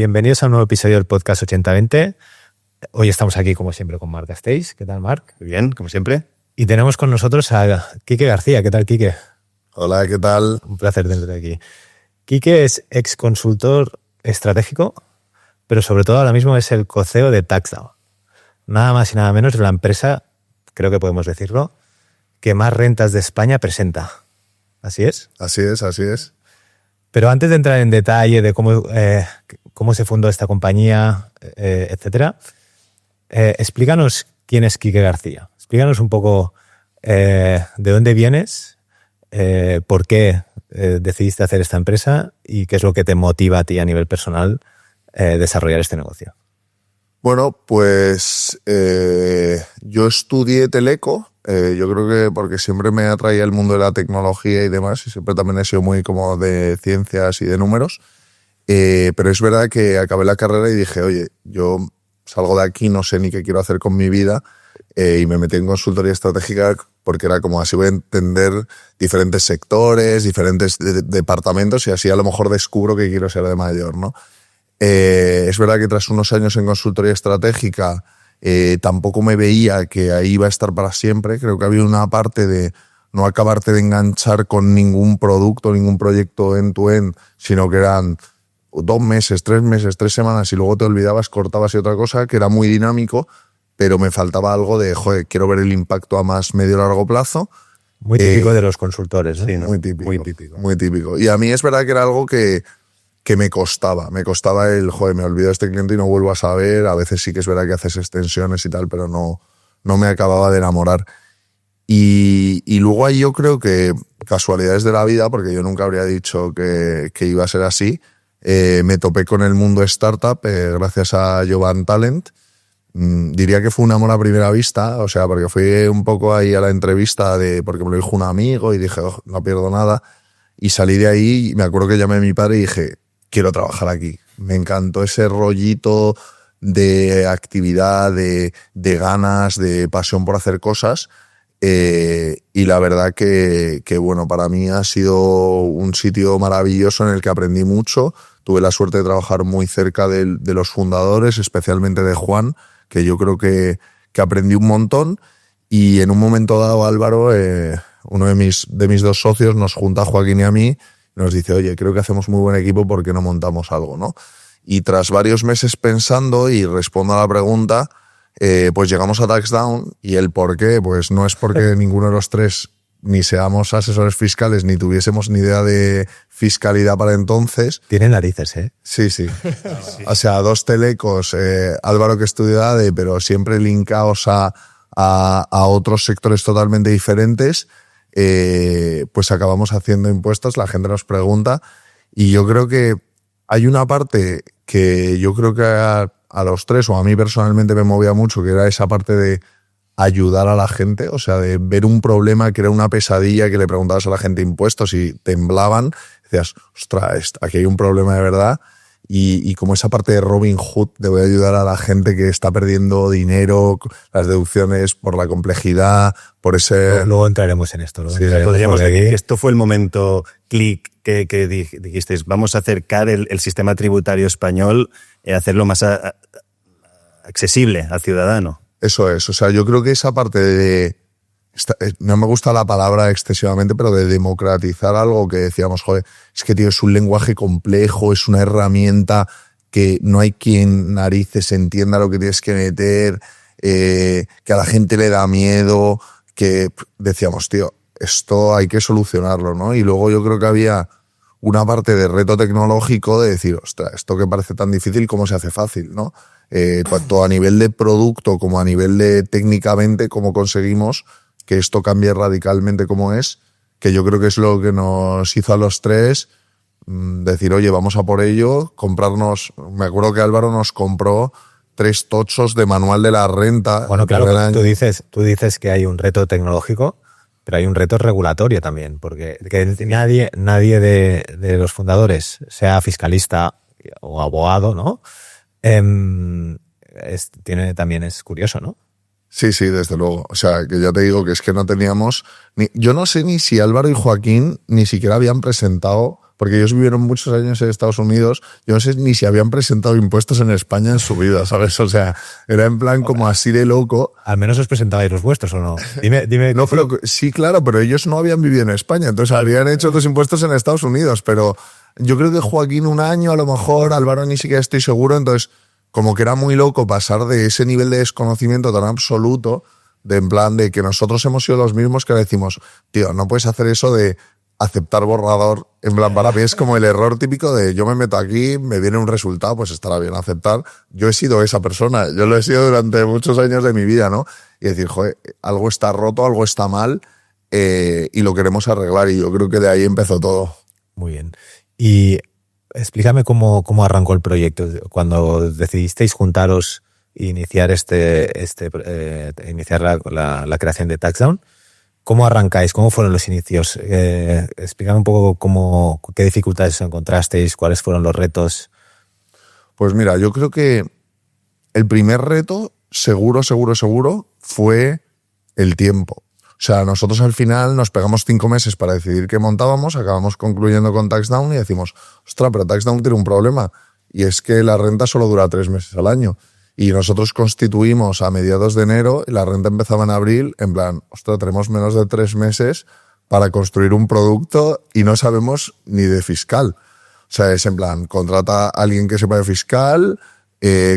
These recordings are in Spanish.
Bienvenidos a un nuevo episodio del podcast 8020. Hoy estamos aquí, como siempre, con Marc Castells. ¿Qué tal, Marc? Muy bien, como siempre. Y tenemos con nosotros a Quique García. ¿Qué tal, Quique? Hola, ¿qué tal? Un placer tenerte aquí. Quique es ex consultor estratégico, pero sobre todo ahora mismo es el co-CEO de TaxDAO. Nada más y nada menos la empresa, creo que podemos decirlo, que más rentas de España presenta. ¿Así es? Así es, así es. Pero antes de entrar en detalle de cómo se fundó esta compañía, etcétera, explícanos quién es Quique García. Explícanos un poco de dónde vienes, por qué decidiste hacer esta empresa y qué es lo que te motiva a ti a nivel personal desarrollar este negocio. Bueno, pues yo estudié Teleco. Yo creo que porque siempre me atraía el mundo de la tecnología y demás, y siempre también he sido muy como de ciencias y de números. Pero es verdad que acabé la carrera y dije, oye, yo salgo de aquí, no sé ni qué quiero hacer con mi vida, y me metí en consultoría estratégica porque era como así voy a entender diferentes sectores, diferentes departamentos y así a lo mejor descubro que quiero ser de mayor, ¿no? Es verdad que tras unos años en consultoría estratégica tampoco me veía que ahí iba a estar para siempre. Creo que había una parte de no acabarte de enganchar con ningún producto, ningún proyecto end-to-end, sino que eran 2 meses, 3 meses, 3 semanas y luego te olvidabas, cortabas y otra cosa, que era muy dinámico, pero me faltaba algo de, joder, quiero ver el impacto a más medio largo plazo. Muy típico de los consultores, ¿no? Sí, ¿no? Muy típico. Y a mí es verdad que era algo que me costaba el, joder, me olvido de este cliente y no vuelvo a saber. A veces sí que es verdad que haces extensiones y tal, pero no me acababa de enamorar. Y luego ahí yo creo que casualidades de la vida, porque yo nunca habría dicho que iba a ser así, me topé con el mundo startup gracias a Jovan Talent. Diría que fue un amor a primera vista, o sea, porque fui un poco ahí a la entrevista porque me lo dijo un amigo y dije, oh, no pierdo nada. Y salí de ahí y me acuerdo que llamé a mi padre y dije, quiero trabajar aquí. Me encantó ese rollito de actividad, de ganas, de pasión por hacer cosas. Y la verdad que, bueno, para mí ha sido un sitio maravilloso en el que aprendí mucho. Tuve la suerte de trabajar muy cerca de los fundadores, especialmente de Juan, que yo creo que aprendí un montón. Y en un momento dado, Álvaro, uno de mis 2 socios, nos junta a Joaquín y a mí, nos dice, oye, creo que hacemos muy buen equipo, ¿por qué no montamos algo, no? Y tras varios meses pensando y respondo a la pregunta, pues llegamos a TaxDAO y el por qué, pues no es porque ninguno de los 3 ni seamos asesores fiscales ni tuviésemos ni idea de fiscalidad para entonces. Tiene narices, ¿eh? Sí. O sea, 2 telecos, Álvaro que estudió ADE, pero siempre linkaos a otros sectores totalmente diferentes, pues acabamos haciendo impuestos, la gente nos pregunta y yo creo que hay una parte que yo creo que a los 3 o a mí personalmente me movía mucho, que era esa parte de ayudar a la gente, o sea, de ver un problema que era una pesadilla, que le preguntabas a la gente impuestos y temblaban, decías, ostras, aquí hay un problema de verdad. Y como esa parte de Robin Hood, de voy a ayudar a la gente que está perdiendo dinero, las deducciones por la complejidad, por ese... Luego entraremos en esto. Sí, podríamos decir que esto fue el momento clic que dijisteis, vamos a acercar el sistema tributario español y hacerlo más accesible al ciudadano. Eso es, o sea, yo creo que esa parte de... No me gusta la palabra excesivamente, pero de democratizar algo que decíamos, joder, es que tío, es un lenguaje complejo, es una herramienta que no hay quien narices entienda lo que tienes que meter, que a la gente le da miedo, que decíamos, tío, esto hay que solucionarlo, ¿no? Y luego yo creo que había una parte de reto tecnológico de decir, ostras, esto que parece tan difícil, ¿cómo se hace fácil, no? Tanto a nivel de producto como a nivel de técnicamente, cómo conseguimos que esto cambie radicalmente como es, que yo creo que es lo que nos hizo a los 3 decir, oye, vamos a por ello, comprarnos, me acuerdo que Álvaro nos compró 3 tochos de manual de la renta. Bueno, claro, tú dices que hay un reto tecnológico, pero hay un reto regulatorio también, porque que nadie de los fundadores sea fiscalista o abogado, ¿no? También es curioso, ¿no? Sí, desde luego. O sea, que ya te digo que es que no teníamos... yo no sé ni si Álvaro y Joaquín ni siquiera habían presentado porque ellos vivieron muchos años en Estados Unidos, yo no sé ni si habían presentado impuestos en España en su vida, ¿sabes? O sea, era en plan como así de loco. Al menos os presentabais los vuestros, ¿o no? Dime. No, pero sí, claro, pero ellos no habían vivido en España, entonces habrían hecho otros impuestos en Estados Unidos, pero yo creo que Joaquín un año, a lo mejor, Álvaro ni siquiera estoy seguro, entonces como que era muy loco pasar de ese nivel de desconocimiento tan absoluto, de en plan de que nosotros hemos sido los mismos que decimos, tío, no puedes hacer eso de aceptar borrador. En plan, para mí es como el error típico de yo me meto aquí, me viene un resultado, pues estará bien aceptar. Yo he sido esa persona, yo lo he sido durante muchos años de mi vida, ¿no? Y decir, joder, algo está roto, algo está mal y lo queremos arreglar, y yo creo que de ahí empezó todo. Muy bien. Y explícame cómo arrancó el proyecto, cuando decidisteis juntaros e iniciar iniciar la creación de Touchdown. ¿Cómo arrancáis? ¿Cómo fueron los inicios? Explícame un poco qué dificultades encontrasteis, cuáles fueron los retos. Pues mira, yo creo que el primer reto, seguro, fue el tiempo. O sea, nosotros al final nos pegamos 5 meses para decidir qué montábamos, acabamos concluyendo con Touchdown y decimos, ostras, pero Touchdown tiene un problema, y es que la renta solo dura 3 meses al año. Y nosotros constituimos a mediados de enero y la renta empezaba en abril, en plan, ostras, tenemos menos de 3 meses para construir un producto y no sabemos ni de fiscal. O sea, es en plan, contrata a alguien que sepa de fiscal,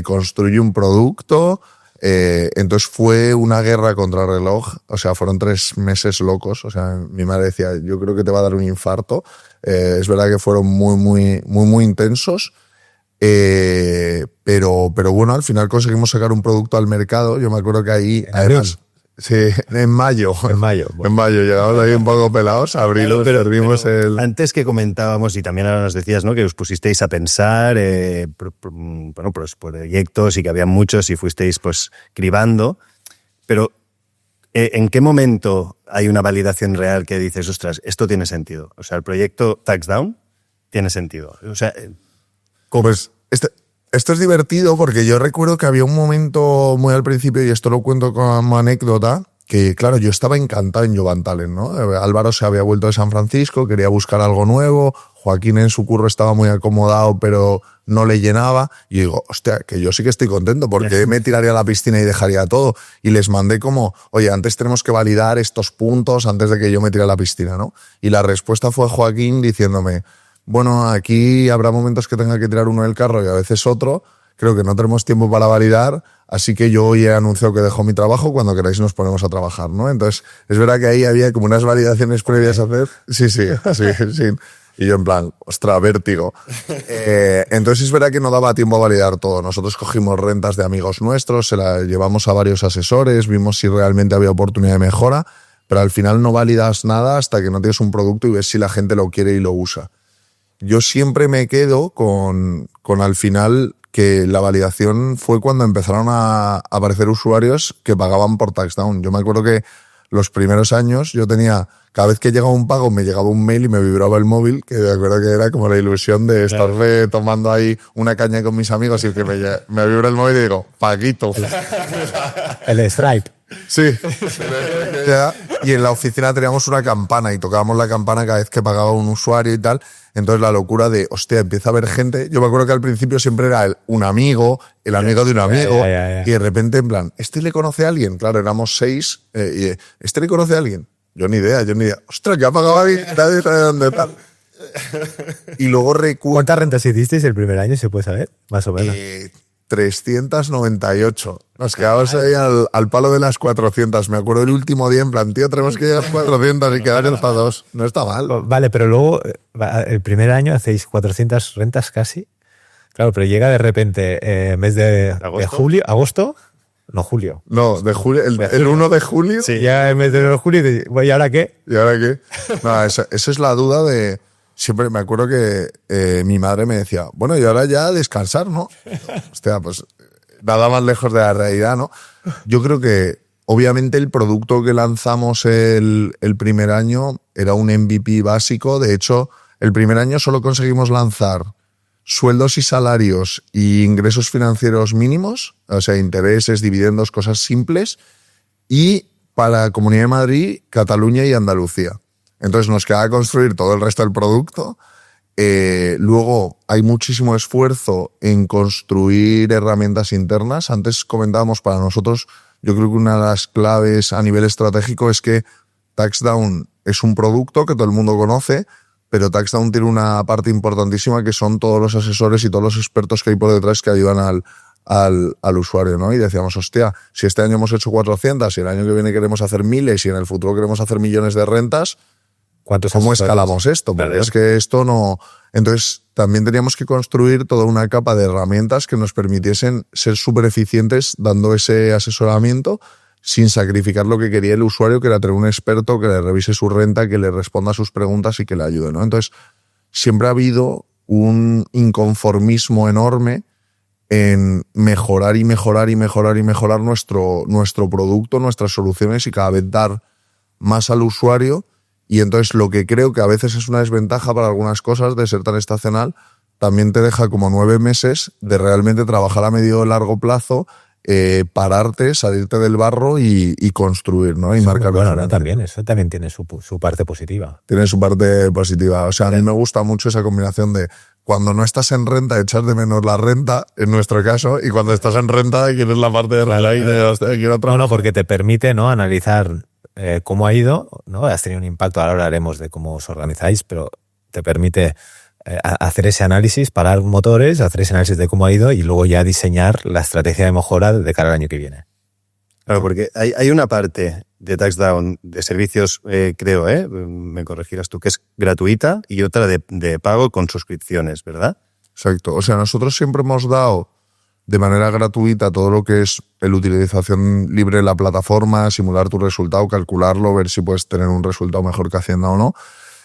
construye un producto. Entonces fue una guerra contra el reloj. O sea, fueron 3 meses locos. O sea, mi madre decía, yo creo que te va a dar un infarto. Es verdad que fueron muy intensos. Pero bueno, al final conseguimos sacar un producto al mercado. Yo me acuerdo que ahí, además, sí, en mayo. Bueno. En mayo llegamos ahí un poco pelados, abril, Claro, pero el... Antes que comentábamos, y también ahora nos decías, ¿no?, que os pusisteis a pensar proyectos y que había muchos y fuisteis pues cribando, pero ¿en qué momento hay una validación real que dices, ostras, esto tiene sentido? O sea, el proyecto Touchdown tiene sentido. O sea, pues esto es divertido porque yo recuerdo que había un momento muy al principio, y esto lo cuento como anécdota, que claro, yo estaba encantado en Jovan Talent, ¿no? Álvaro se había vuelto de San Francisco, quería buscar algo nuevo, Joaquín en su curro estaba muy acomodado, pero no le llenaba, y digo, hostia, que yo sí que estoy contento, porque me tiraría a la piscina y dejaría todo. Y les mandé como, oye, antes tenemos que validar estos puntos antes de que yo me tire a la piscina, ¿no? Y la respuesta fue Joaquín diciéndome, bueno, aquí habrá momentos que tenga que tirar uno del carro y a veces otro. Creo que no tenemos tiempo para validar, así que yo hoy he anunciado que dejo mi trabajo, cuando queráis nos ponemos a trabajar, ¿no? Entonces, es verdad que ahí había como unas validaciones previas a hacer. Sí. Y yo en plan, ostras, vértigo. Entonces es verdad que no daba tiempo a validar todo. Nosotros cogimos rentas de amigos nuestros, se la llevamos a varios asesores, vimos si realmente había oportunidad de mejora, pero al final no validas nada hasta que no tienes un producto y ves si la gente lo quiere y lo usa. Yo siempre me quedo con al final que la validación fue cuando empezaron a aparecer usuarios que pagaban por Touchdown. Yo me acuerdo que los primeros años yo tenía, cada vez que llegaba un pago me llegaba un mail y me vibraba el móvil, que me acuerdo que era como la ilusión de estar tomando ahí una caña con mis amigos y que me vibra el móvil y digo, Paquito. El Stripe. Sí. Y en la oficina teníamos una campana y tocábamos la campana cada vez que pagaba un usuario y tal. Entonces la locura de, hostia, empieza a haber gente. Yo me acuerdo que al principio siempre era un amigo, el amigo de un amigo. Y de repente, en plan, ¿este le conoce a alguien? Claro, éramos 6. ¿Este le conoce a alguien? Yo ni idea. Ostras, que ha pagado a alguien, nadie sabe dónde está. Y luego recuerdo... ¿Cuántas rentas hicisteis el primer año, se puede saber? Más o menos. 398. Nos quedamos ahí al palo de las 400. Me acuerdo el último día, en plan, tío, tenemos que llegar a 400 y quedar hasta 2. No está mal. Vale, pero luego, el primer año hacéis 400 rentas casi. Claro, pero llega de repente mes de julio, agosto. No, julio. No, de julio. El 1 de julio. Sí. Ya el mes de julio y ¿ahora qué? No, esa es la duda de... Siempre me acuerdo que mi madre me decía, bueno, y ahora ya descansar, ¿no? Hostia, pues nada más lejos de la realidad, ¿no? Yo creo que obviamente el producto que lanzamos el primer año era un MVP básico. De hecho, el primer año solo conseguimos lanzar sueldos y salarios y ingresos financieros mínimos, o sea, intereses, dividendos, cosas simples, y para Comunidad de Madrid, Cataluña y Andalucía. Entonces nos quedaba construir todo el resto del producto Luego hay muchísimo esfuerzo en construir herramientas internas. Antes comentábamos, para nosotros, yo creo que una de las claves a nivel estratégico es que TaxDown es un producto que todo el mundo conoce, pero TaxDown tiene una parte importantísima que son todos los asesores y todos los expertos que hay por detrás que ayudan al usuario, ¿no? Y decíamos, hostia, si este año hemos hecho 400 y el año que viene queremos hacer miles y en el futuro queremos hacer millones de rentas, ¿cómo escalamos esto? Porque es que esto no... Entonces, también teníamos que construir toda una capa de herramientas que nos permitiesen ser súper eficientes dando ese asesoramiento sin sacrificar lo que quería el usuario, que era tener un experto que le revise su renta, que le responda a sus preguntas y que le ayude, ¿no? Entonces, siempre ha habido un inconformismo enorme en mejorar y mejorar y mejorar y mejorar nuestro producto, nuestras soluciones y cada vez dar más al usuario. Y entonces lo que creo que a veces es una desventaja para algunas cosas de ser tan estacional, también te deja como 9 meses de realmente trabajar a medio o largo plazo, pararte, salirte del barro y construir, ¿no? Y marcar. Bueno, no, también, eso también tiene su parte positiva. Tiene su parte positiva. O sea, a mí me gusta mucho esa combinación de cuando no estás en renta, echas de menos la renta, en nuestro caso, y cuando estás en renta, quieres la parte de renta y quiero otra. No, porque te permite, ¿no?, analizar cómo ha ido, ¿no? Has tenido un impacto, ahora hablaremos de cómo os organizáis, pero te permite hacer ese análisis, parar motores, hacer ese análisis de cómo ha ido y luego ya diseñar la estrategia de mejora de cara al año que viene. Claro, porque hay una parte de TaxDown de servicios, creo, me corregirás tú, que es gratuita y otra de pago con suscripciones, ¿verdad? Exacto. O sea, nosotros siempre hemos dado de manera gratuita todo lo que es la utilización libre de la plataforma, simular tu resultado, calcularlo, ver si puedes tener un resultado mejor que Hacienda o no.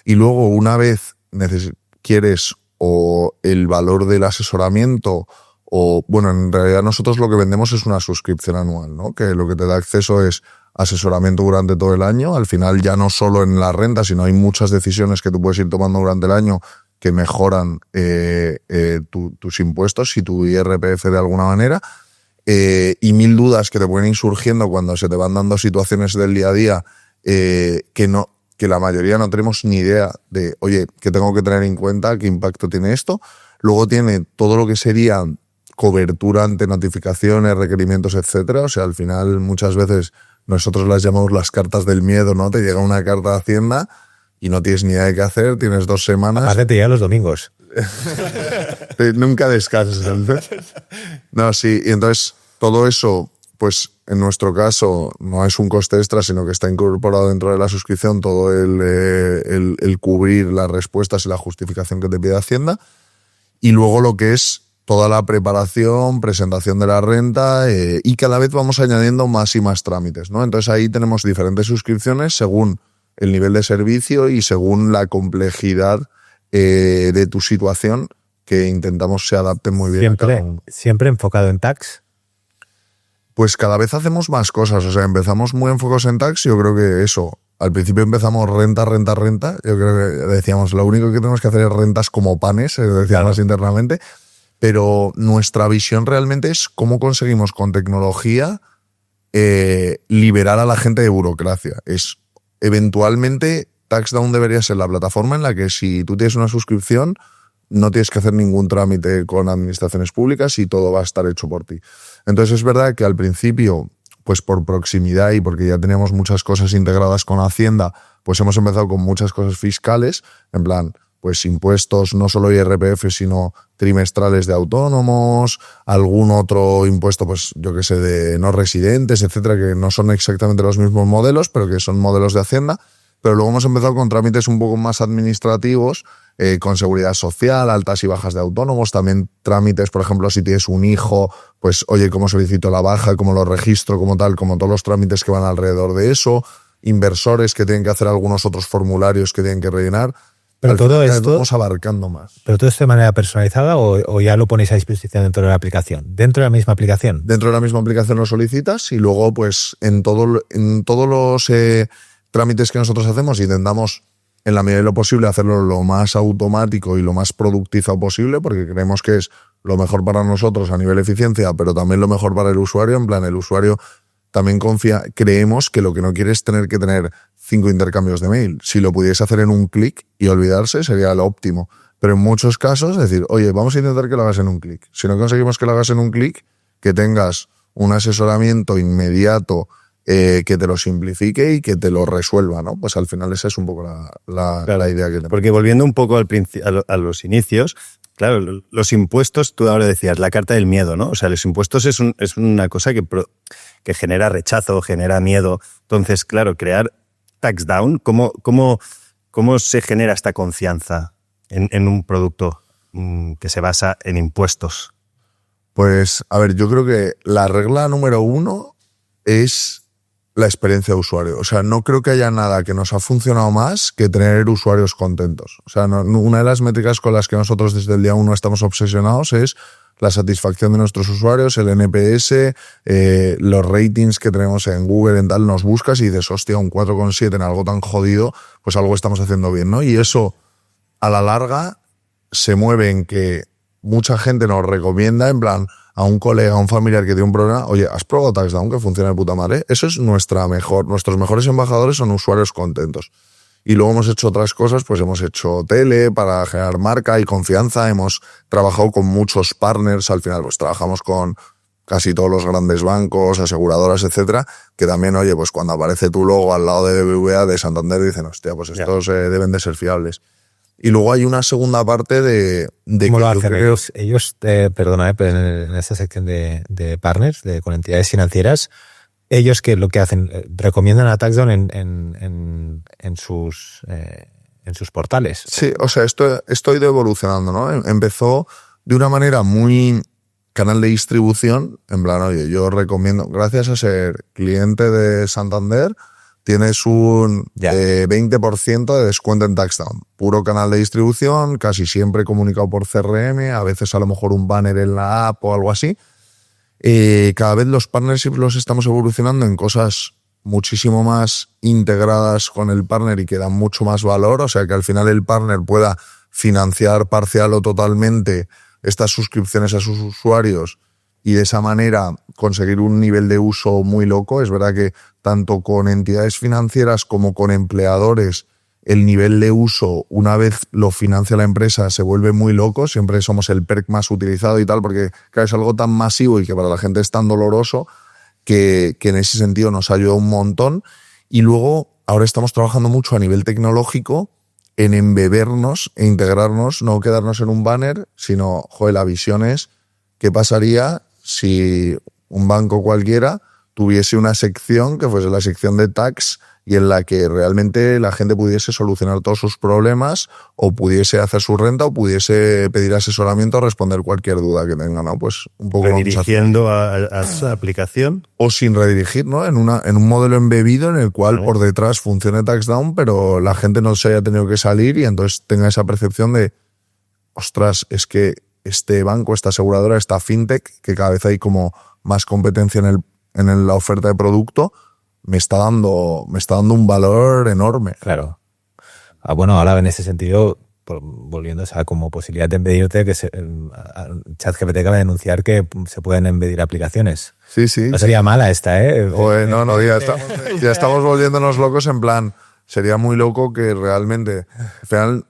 Y luego, una vez quieres o el valor del asesoramiento o, bueno, en realidad nosotros lo que vendemos es una suscripción anual, ¿no? Que lo que te da acceso es asesoramiento durante todo el año. Al final ya no solo en la renta, sino hay muchas decisiones que tú puedes ir tomando durante el año que mejoran tus impuestos y tu IRPF de alguna manera, y 1000 dudas que te pueden ir surgiendo cuando se te van dando situaciones del día a día que la mayoría no tenemos ni idea de, oye, ¿qué tengo que tener en cuenta? ¿Qué impacto tiene esto? Luego tiene todo lo que sería cobertura ante notificaciones, requerimientos, etcétera. O sea, al final muchas veces nosotros las llamamos las cartas del miedo, ¿no? Te llega una carta de Hacienda y no tienes ni idea de qué hacer, tienes 2 semanas. Aparte te llega los domingos. Nunca descansas. No, sí, y entonces todo eso, pues en nuestro caso no es un coste extra, sino que está incorporado dentro de la suscripción todo el cubrir las respuestas y la justificación que te pide Hacienda. Y luego lo que es toda la preparación, presentación de la renta, y cada vez vamos añadiendo más y más trámites, ¿no? Entonces ahí tenemos diferentes suscripciones según el nivel de servicio y según la complejidad de tu situación, que intentamos se adapten muy bien. Siempre enfocado en tax. Pues cada vez hacemos más cosas. O sea, empezamos muy enfocados en tax. Yo creo que eso, al principio empezamos renta. Yo creo que decíamos, lo único que tenemos que hacer es rentas como panes, decíamos internamente. Pero nuestra visión realmente es cómo conseguimos con tecnología liberar a la gente de burocracia. Eventualmente, TaxDown debería ser la plataforma en la que si tú tienes una suscripción, no tienes que hacer ningún trámite con administraciones públicas y todo va a estar hecho por ti. Entonces es verdad que al principio, pues por proximidad y porque ya teníamos muchas cosas integradas con Hacienda, pues hemos empezado con muchas cosas fiscales, en plan, pues impuestos, no solo IRPF, sino trimestrales de autónomos, algún otro impuesto, pues yo que sé, de no residentes, etcétera, que no son exactamente los mismos modelos, pero que son modelos de Hacienda. Pero luego hemos empezado con trámites un poco más administrativos, con seguridad social, altas y bajas de autónomos, también trámites, por ejemplo, si tienes un hijo, pues oye, ¿cómo solicito la baja? ¿Cómo lo registro? Como tal, como todos los trámites que van alrededor de eso, inversores que tienen que hacer algunos otros formularios que tienen que rellenar. Pero todo esto vamos abarcando más. ¿Pero todo esto de manera personalizada o ya lo ponéis a disposición dentro de la aplicación? ¿Dentro de la misma aplicación? Dentro de la misma aplicación lo solicitas y luego, pues, en todos los trámites que nosotros hacemos intentamos, en la medida de lo posible, hacerlo lo más automático y lo más productizado posible, porque creemos que es lo mejor para nosotros a nivel de eficiencia, pero también lo mejor para el usuario. En plan, el usuario también creemos que lo que no quiere es tener que tener 5 intercambios de mail. Si lo pudiese hacer en un clic y olvidarse, sería lo óptimo. Pero en muchos casos, decir, oye, vamos a intentar que lo hagas en un clic. Si no conseguimos que lo hagas en un clic, que tengas un asesoramiento inmediato que te lo simplifique y que te lo resuelva, ¿no? Pues al final esa es un poco la idea que tenemos. Porque volviendo un poco a los inicios, claro, los impuestos, tú ahora decías, la carta del miedo, ¿no? O sea, los impuestos es una cosa que genera rechazo, genera miedo. Entonces, claro, crear TaxDown, ¿cómo se genera esta confianza en un producto que se basa en impuestos? Pues, a ver, yo creo que la regla número 1 es la experiencia de usuario. O sea, no creo que haya nada que nos ha funcionado más que tener usuarios contentos. O sea, una de las métricas con las que nosotros desde el día 1 estamos obsesionados es la satisfacción de nuestros usuarios, el NPS, los ratings que tenemos en Google, en tal, nos buscas y dices, hostia, un 4,7 en algo tan jodido, pues algo estamos haciendo bien, ¿no? Y eso, a la larga, se mueve en que mucha gente nos recomienda, en plan, a un colega, a un familiar que tiene un problema, oye, ¿has probado TaxDown que funciona de puta madre? Eso es nuestros mejores embajadores son usuarios contentos. Y luego hemos hecho otras cosas, pues hemos hecho tele para generar marca y confianza, hemos trabajado con muchos partners, al final pues trabajamos con casi todos los grandes bancos, aseguradoras, etcétera, que también, oye, pues cuando aparece tu logo al lado de BBVA, de Santander, dicen, hostia, pues estos deben de ser fiables. Y luego hay una segunda parte de ¿Cómo lo hacen ellos? Perdona, pero en esta sección de partners, con entidades financieras, ellos que lo que hacen, recomiendan a TaxDown en sus portales. Sí, o sea, esto ha ido evolucionando, ¿no? Empezó de una manera muy canal de distribución, en plan, oye, yo recomiendo, gracias a ser cliente de Santander, tienes un 20% de descuento en TaxDown. Puro canal de distribución, casi siempre comunicado por CRM, a veces a lo mejor un banner en la app o algo así. Cada vez los partnerships los estamos evolucionando en cosas muchísimo más integradas con el partner y que dan mucho más valor, o sea que al final el partner pueda financiar parcial o totalmente estas suscripciones a sus usuarios y de esa manera conseguir un nivel de uso muy loco. Es verdad que tanto con entidades financieras como con empleadores el nivel de uso, una vez lo financia la empresa, se vuelve muy loco. Siempre somos el perk más utilizado y tal, porque claro, es algo tan masivo y que para la gente es tan doloroso que en ese sentido nos ayuda un montón. Y luego ahora estamos trabajando mucho a nivel tecnológico en embebernos e integrarnos, no quedarnos en un banner, sino, joder, la visión es qué pasaría si un banco cualquiera tuviese una sección que fuese la sección de tax y en la que realmente la gente pudiese solucionar todos sus problemas o pudiese hacer su renta o pudiese pedir asesoramiento o responder cualquier duda que tenga, ¿no? Pues un poco redirigiendo a esa aplicación. O sin redirigir, ¿no? En un modelo embebido en el cual por detrás funcione TaxDown, pero la gente no se haya tenido que salir y entonces tenga esa percepción de, ostras, es que este banco, esta aseguradora, esta fintech, que cada vez hay como más competencia en la oferta de producto, me está dando un valor enorme. Claro. Bueno, ahora en ese sentido, volviendo a como posibilidad de embedirte, que ChatGPT acaba de denunciar que se pueden embedir aplicaciones. Sí, sí. No sería mala esta, ¿eh? No, ya estamos volviéndonos locos en plan, sería muy loco que realmente, al final,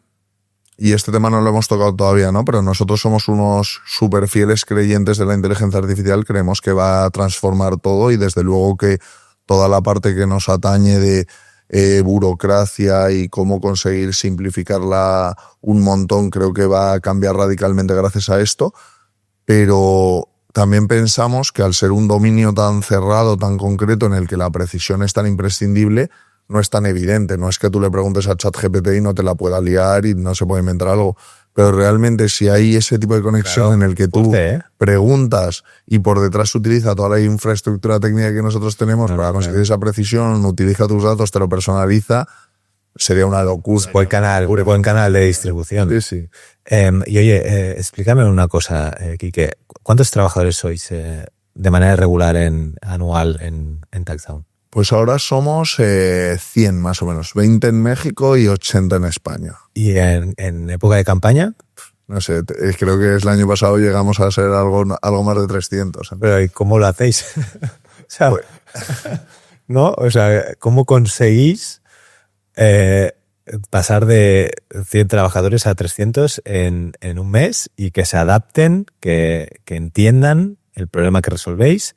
y este tema no lo hemos tocado todavía, ¿no? Pero nosotros somos unos súper fieles creyentes de la inteligencia artificial, creemos que va a transformar todo y desde luego que toda la parte que nos atañe de burocracia y cómo conseguir simplificarla un montón, creo que va a cambiar radicalmente gracias a esto, pero también pensamos que al ser un dominio tan cerrado, tan concreto, en el que la precisión es tan imprescindible, no es tan evidente. No es que tú le preguntes a ChatGPT y no te la pueda liar y no se puede inventar algo. Pero realmente si hay ese tipo de conexión en el que tú preguntas y por detrás utiliza toda la infraestructura técnica que nosotros tenemos para conseguir esa precisión, utiliza tus datos, te lo personaliza, sería una locura. Buen canal de distribución. Sí, sí. Y oye, explícame una cosa, Quique. ¿Cuántos trabajadores sois de manera regular anual en TaxDown? Pues ahora somos 100 más o menos, 20 en México y 80 en España. ¿Y en época de campaña? No sé, creo que el año pasado llegamos a ser algo más de 300. Pero ¿y cómo lo hacéis? O sea, ¿no? O sea, ¿cómo conseguís pasar de 100 trabajadores a 300 en un mes y que se adapten, que entiendan el problema que resolvéis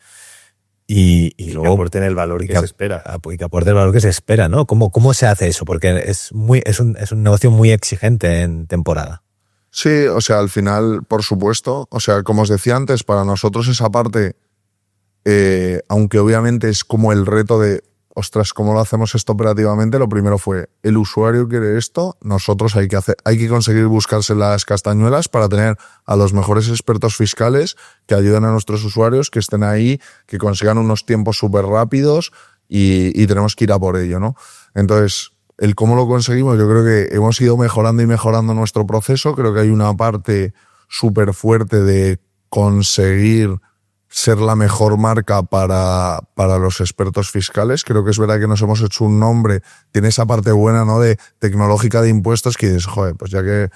y luego que aporten el valor que se espera. Y que aporte el valor que se espera, ¿no? ¿Cómo se hace eso? Porque es un negocio muy exigente en temporada. Sí, o sea, al final, por supuesto, o sea, como os decía antes, para nosotros esa parte, aunque obviamente es como el reto de, ostras, ¿cómo lo hacemos esto operativamente? Lo primero fue, el usuario quiere esto, nosotros hay que conseguir buscarse las castañuelas para tener a los mejores expertos fiscales que ayuden a nuestros usuarios, que estén ahí, que consigan unos tiempos súper rápidos y tenemos que ir a por ello, ¿no? Entonces, el cómo lo conseguimos, yo creo que hemos ido mejorando y mejorando nuestro proceso. Creo que hay una parte súper fuerte de conseguir ser la mejor marca para los expertos fiscales. Creo que es verdad que nos hemos hecho un nombre, tiene esa parte buena, ¿no?, de tecnológica de impuestos, que dices, joder, pues ya que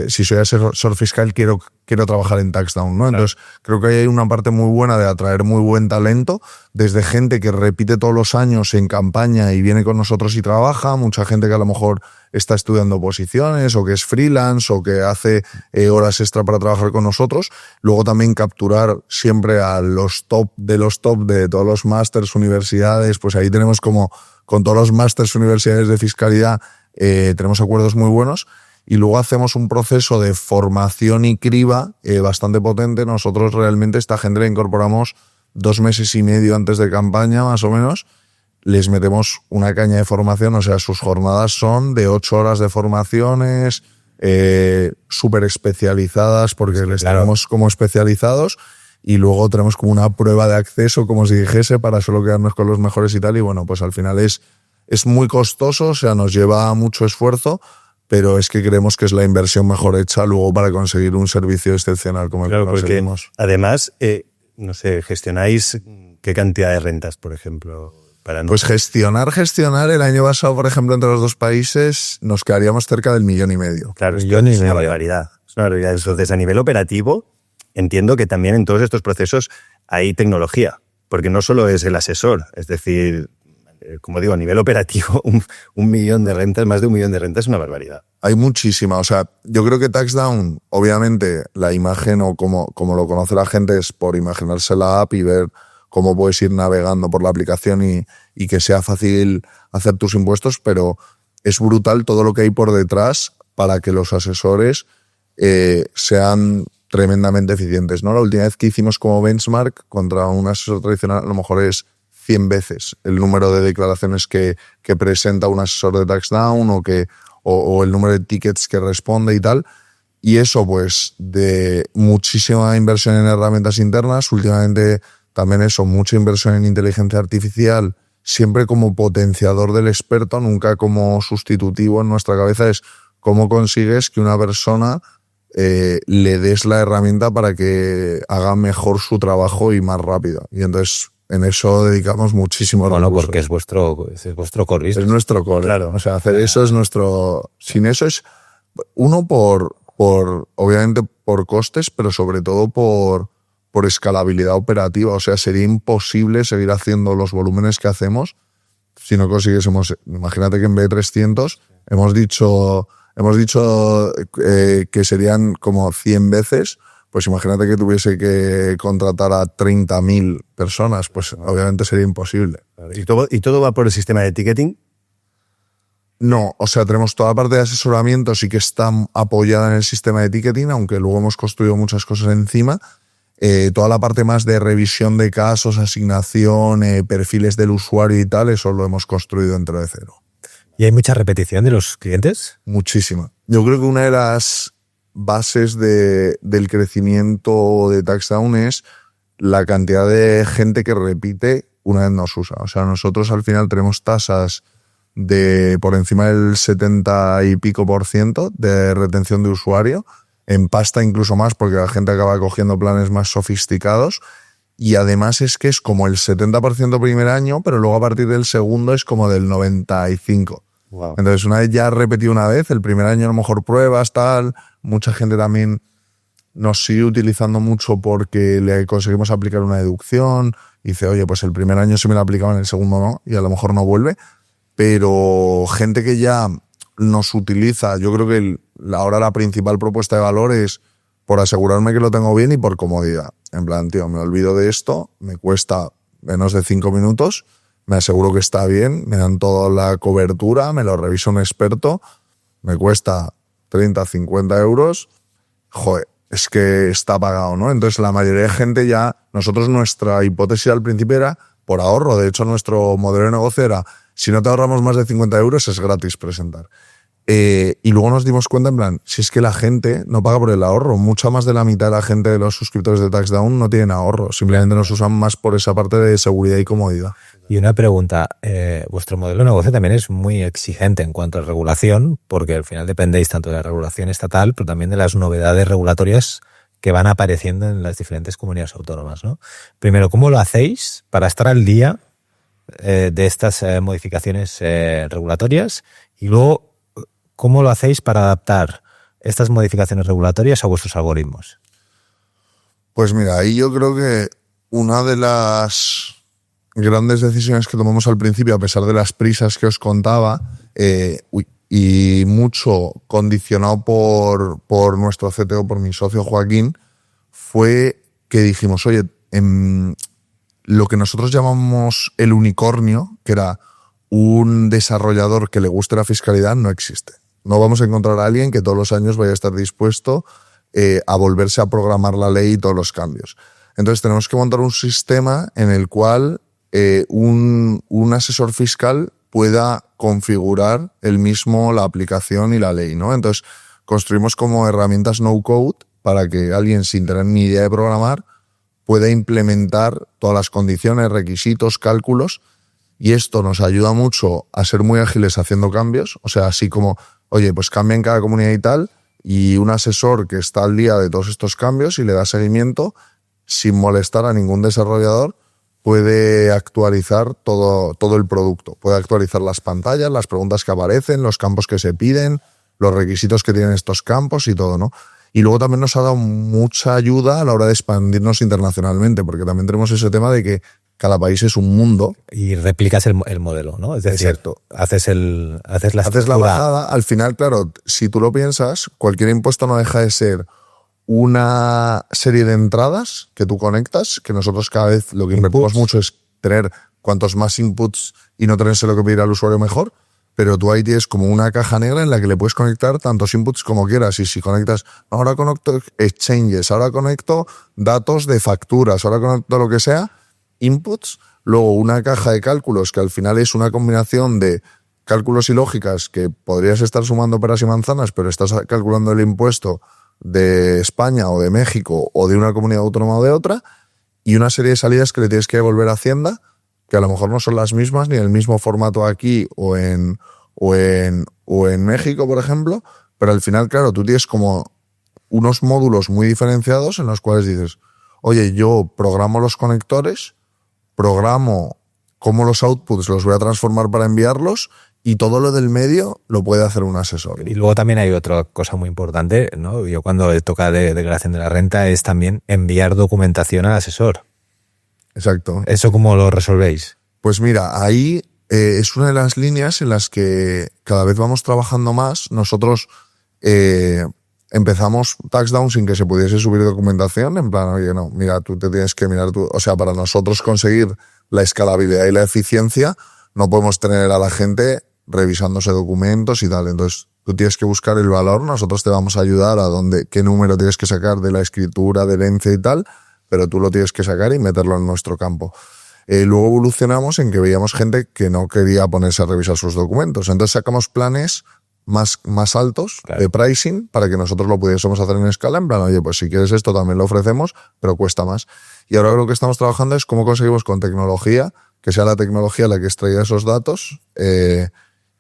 si soy asesor fiscal quiero trabajar en TaxDown, ¿no? Entonces, creo que hay una parte muy buena de atraer muy buen talento, desde gente que repite todos los años en campaña y viene con nosotros y trabaja, mucha gente que a lo mejor está estudiando oposiciones o que es freelance o que hace horas extra para trabajar con nosotros. Luego también capturar siempre a los top de todos los másters, universidades, pues ahí tenemos como con todos los másters, universidades de fiscalidad, tenemos acuerdos muy buenos. Y luego hacemos un proceso de formación y criba bastante potente. Nosotros realmente esta gente la incorporamos 2 meses y medio antes de campaña, más o menos. Les metemos una caña de formación, o sea, sus jornadas son de 8 horas de formaciones, súper especializadas, porque les tenemos como especializados, y luego tenemos como una prueba de acceso, como si dijese, para solo quedarnos con los mejores y tal. Y bueno, pues al final es muy costoso, o sea, nos lleva mucho esfuerzo, pero es que creemos que es la inversión mejor hecha luego para conseguir un servicio excepcional como el que conseguimos. Además, no sé, gestionáis qué cantidad de rentas, por ejemplo. Pues gestionar, el año pasado, por ejemplo, entre los 2 países nos quedaríamos cerca del 1,5 millones. Claro, es una barbaridad. Es una barbaridad. Entonces, a nivel operativo, entiendo que también en todos estos procesos hay tecnología, porque no solo es el asesor, es decir, como digo, a nivel operativo, 1 millón de rentas, más de 1 millón de rentas es una barbaridad. Hay muchísima. O sea, yo creo que TaxDown, obviamente, la imagen o como lo conoce la gente es por imaginarse la app y ver cómo puedes ir navegando por la aplicación y que sea fácil hacer tus impuestos, pero es brutal todo lo que hay por detrás para que los asesores sean tremendamente eficientes, ¿no? La última vez que hicimos como benchmark contra un asesor tradicional, a lo mejor es 100 veces el número de declaraciones que presenta un asesor de TaxDown o el número de tickets que responde y tal. Y eso, pues, de muchísima inversión en herramientas internas, últimamente también eso, mucha inversión en inteligencia artificial, siempre como potenciador del experto, nunca como sustitutivo. En nuestra cabeza es cómo consigues que una persona le des la herramienta para que haga mejor su trabajo y más rápido. Y entonces en eso dedicamos muchísimo recursos. Bueno, porque es vuestro core business. Es nuestro core. Claro. O sea, hacer eso es nuestro... Sin eso es... Uno obviamente por costes, pero sobre todo por escalabilidad operativa. O sea, sería imposible seguir haciendo los volúmenes que hacemos si no consiguiésemos... Imagínate que en vez de 300 hemos dicho que serían como 100 veces. Pues imagínate que tuviese que contratar a 30.000 personas, pues obviamente sería imposible. ¿Y todo va por el sistema de ticketing? No, o sea, tenemos toda la parte de asesoramiento, sí que está apoyada en el sistema de ticketing, aunque luego hemos construido muchas cosas encima. Toda la parte más de revisión de casos, asignación, perfiles del usuario y tal, eso lo hemos construido dentro de cero. ¿Y hay mucha repetición de los clientes? Muchísima. Yo creo que una de las bases del crecimiento de TaxDown es la cantidad de gente que repite una vez nos usa. O sea, nosotros al final tenemos tasas de por encima del 70 y pico % de retención de usuario, en pasta incluso más porque la gente acaba cogiendo planes más sofisticados, y además es que es como el 70% primer año, pero luego a partir del segundo es como del 95%. Wow. Entonces, una vez ya has repetido una vez, el primer año a lo mejor pruebas, tal. Mucha gente también nos sigue utilizando mucho porque le conseguimos aplicar una deducción. Y dice, oye, pues el primer año sí me la aplicaban, el segundo no, y a lo mejor no vuelve. Pero gente que ya nos utiliza, yo creo que ahora la principal propuesta de valor es por asegurarme que lo tengo bien y por comodidad. En plan, tío, me olvido de esto, me cuesta menos de 5 minutos, me aseguro que está bien, me dan toda la cobertura, me lo revisa un experto, me cuesta 30, 50 euros, joder, es que está pagado, ¿no? Entonces la mayoría de gente ya, nosotros nuestra hipótesis al principio era por ahorro, de hecho nuestro modelo de negocio era, si no te ahorramos más de 50 euros es gratis presentar. Y luego nos dimos cuenta, en plan, si es que la gente no paga por el ahorro, mucha más de la mitad de la gente de los suscriptores de TaxDown no tienen ahorro, simplemente nos usan más por esa parte de seguridad y comodidad. Y una pregunta, vuestro modelo de negocio también es muy exigente en cuanto a regulación, porque al final dependéis tanto de la regulación estatal, pero también de las novedades regulatorias que van apareciendo en las diferentes comunidades autónomas, ¿no? Primero, ¿cómo lo hacéis para estar al día de estas modificaciones regulatorias? Y luego, ¿cómo lo hacéis para adaptar estas modificaciones regulatorias a vuestros algoritmos? Pues mira, ahí yo creo que una de las grandes decisiones que tomamos al principio, a pesar de las prisas que os contaba, y mucho condicionado por nuestro CTO, por mi socio Joaquín, fue que dijimos, oye, lo que nosotros llamamos el unicornio, que era un desarrollador que le guste la fiscalidad, no existe. No vamos a encontrar a alguien que todos los años vaya a estar dispuesto a volverse a programar la ley y todos los cambios. Entonces tenemos que montar un sistema en el cual un asesor fiscal pueda configurar él mismo la aplicación y la ley, ¿no? Entonces construimos como herramientas no-code para que alguien sin tener ni idea de programar pueda implementar todas las condiciones, requisitos, cálculos, y esto nos ayuda mucho a ser muy ágiles haciendo cambios, o sea, así como, oye, pues cambia en cada comunidad y tal, y un asesor que está al día de todos estos cambios y le da seguimiento, sin molestar a ningún desarrollador, puede actualizar todo el producto. Puede actualizar las pantallas, las preguntas que aparecen, los campos que se piden, los requisitos que tienen estos campos y todo, ¿no? Y luego también nos ha dado mucha ayuda a la hora de expandirnos internacionalmente, porque también tenemos ese tema de que cada país es un mundo. Y replicas el modelo, ¿no? Es decir, exacto, haces la bajada. Al final, claro, si tú lo piensas, cualquier impuesto no deja de ser una serie de entradas que tú conectas, que nosotros cada vez lo que invertimos mucho es tener cuantos más inputs y no tenerse lo que pedir al usuario mejor, pero tú ahí tienes como una caja negra en la que le puedes conectar tantos inputs como quieras, y si conectas, ahora conecto exchanges, ahora conecto datos de facturas, ahora conecto lo que sea, inputs, luego una caja de cálculos que al final es una combinación de cálculos y lógicas que podrías estar sumando peras y manzanas, pero estás calculando el impuesto de España o de México o de una comunidad autónoma o de otra, y una serie de salidas que le tienes que devolver a Hacienda, que a lo mejor no son las mismas ni en el mismo formato aquí o en México, por ejemplo, pero al final, claro, tú tienes como unos módulos muy diferenciados en los cuales dices, oye, yo programo los conectores, programo cómo los outputs los voy a transformar para enviarlos, y todo lo del medio lo puede hacer un asesor. Y luego también hay otra cosa muy importante, ¿no? Yo cuando toca de declaración de la renta es también enviar documentación al asesor. Exacto. ¿Eso cómo lo resolvéis? Pues mira, ahí es una de las líneas en las que cada vez vamos trabajando más. Nosotros empezamos TaxDown sin que se pudiese subir documentación, en plan, oye, no, mira, tú te tienes que mirar tú. O sea, para nosotros conseguir la escalabilidad y la eficiencia, no podemos tener a la gente revisándose documentos y tal. Entonces, tú tienes que buscar el valor, nosotros te vamos a ayudar a qué número tienes que sacar de la escritura, de herencia y tal, pero tú lo tienes que sacar y meterlo en nuestro campo. Luego evolucionamos en que veíamos gente que no quería ponerse a revisar sus documentos. Entonces sacamos planes más altos, claro, de pricing, para que nosotros lo pudiésemos hacer en escala, en plan, oye, pues si quieres esto también lo ofrecemos, pero cuesta más. Y ahora lo que estamos trabajando es cómo conseguimos con tecnología, que sea la tecnología la que extraiga esos datos,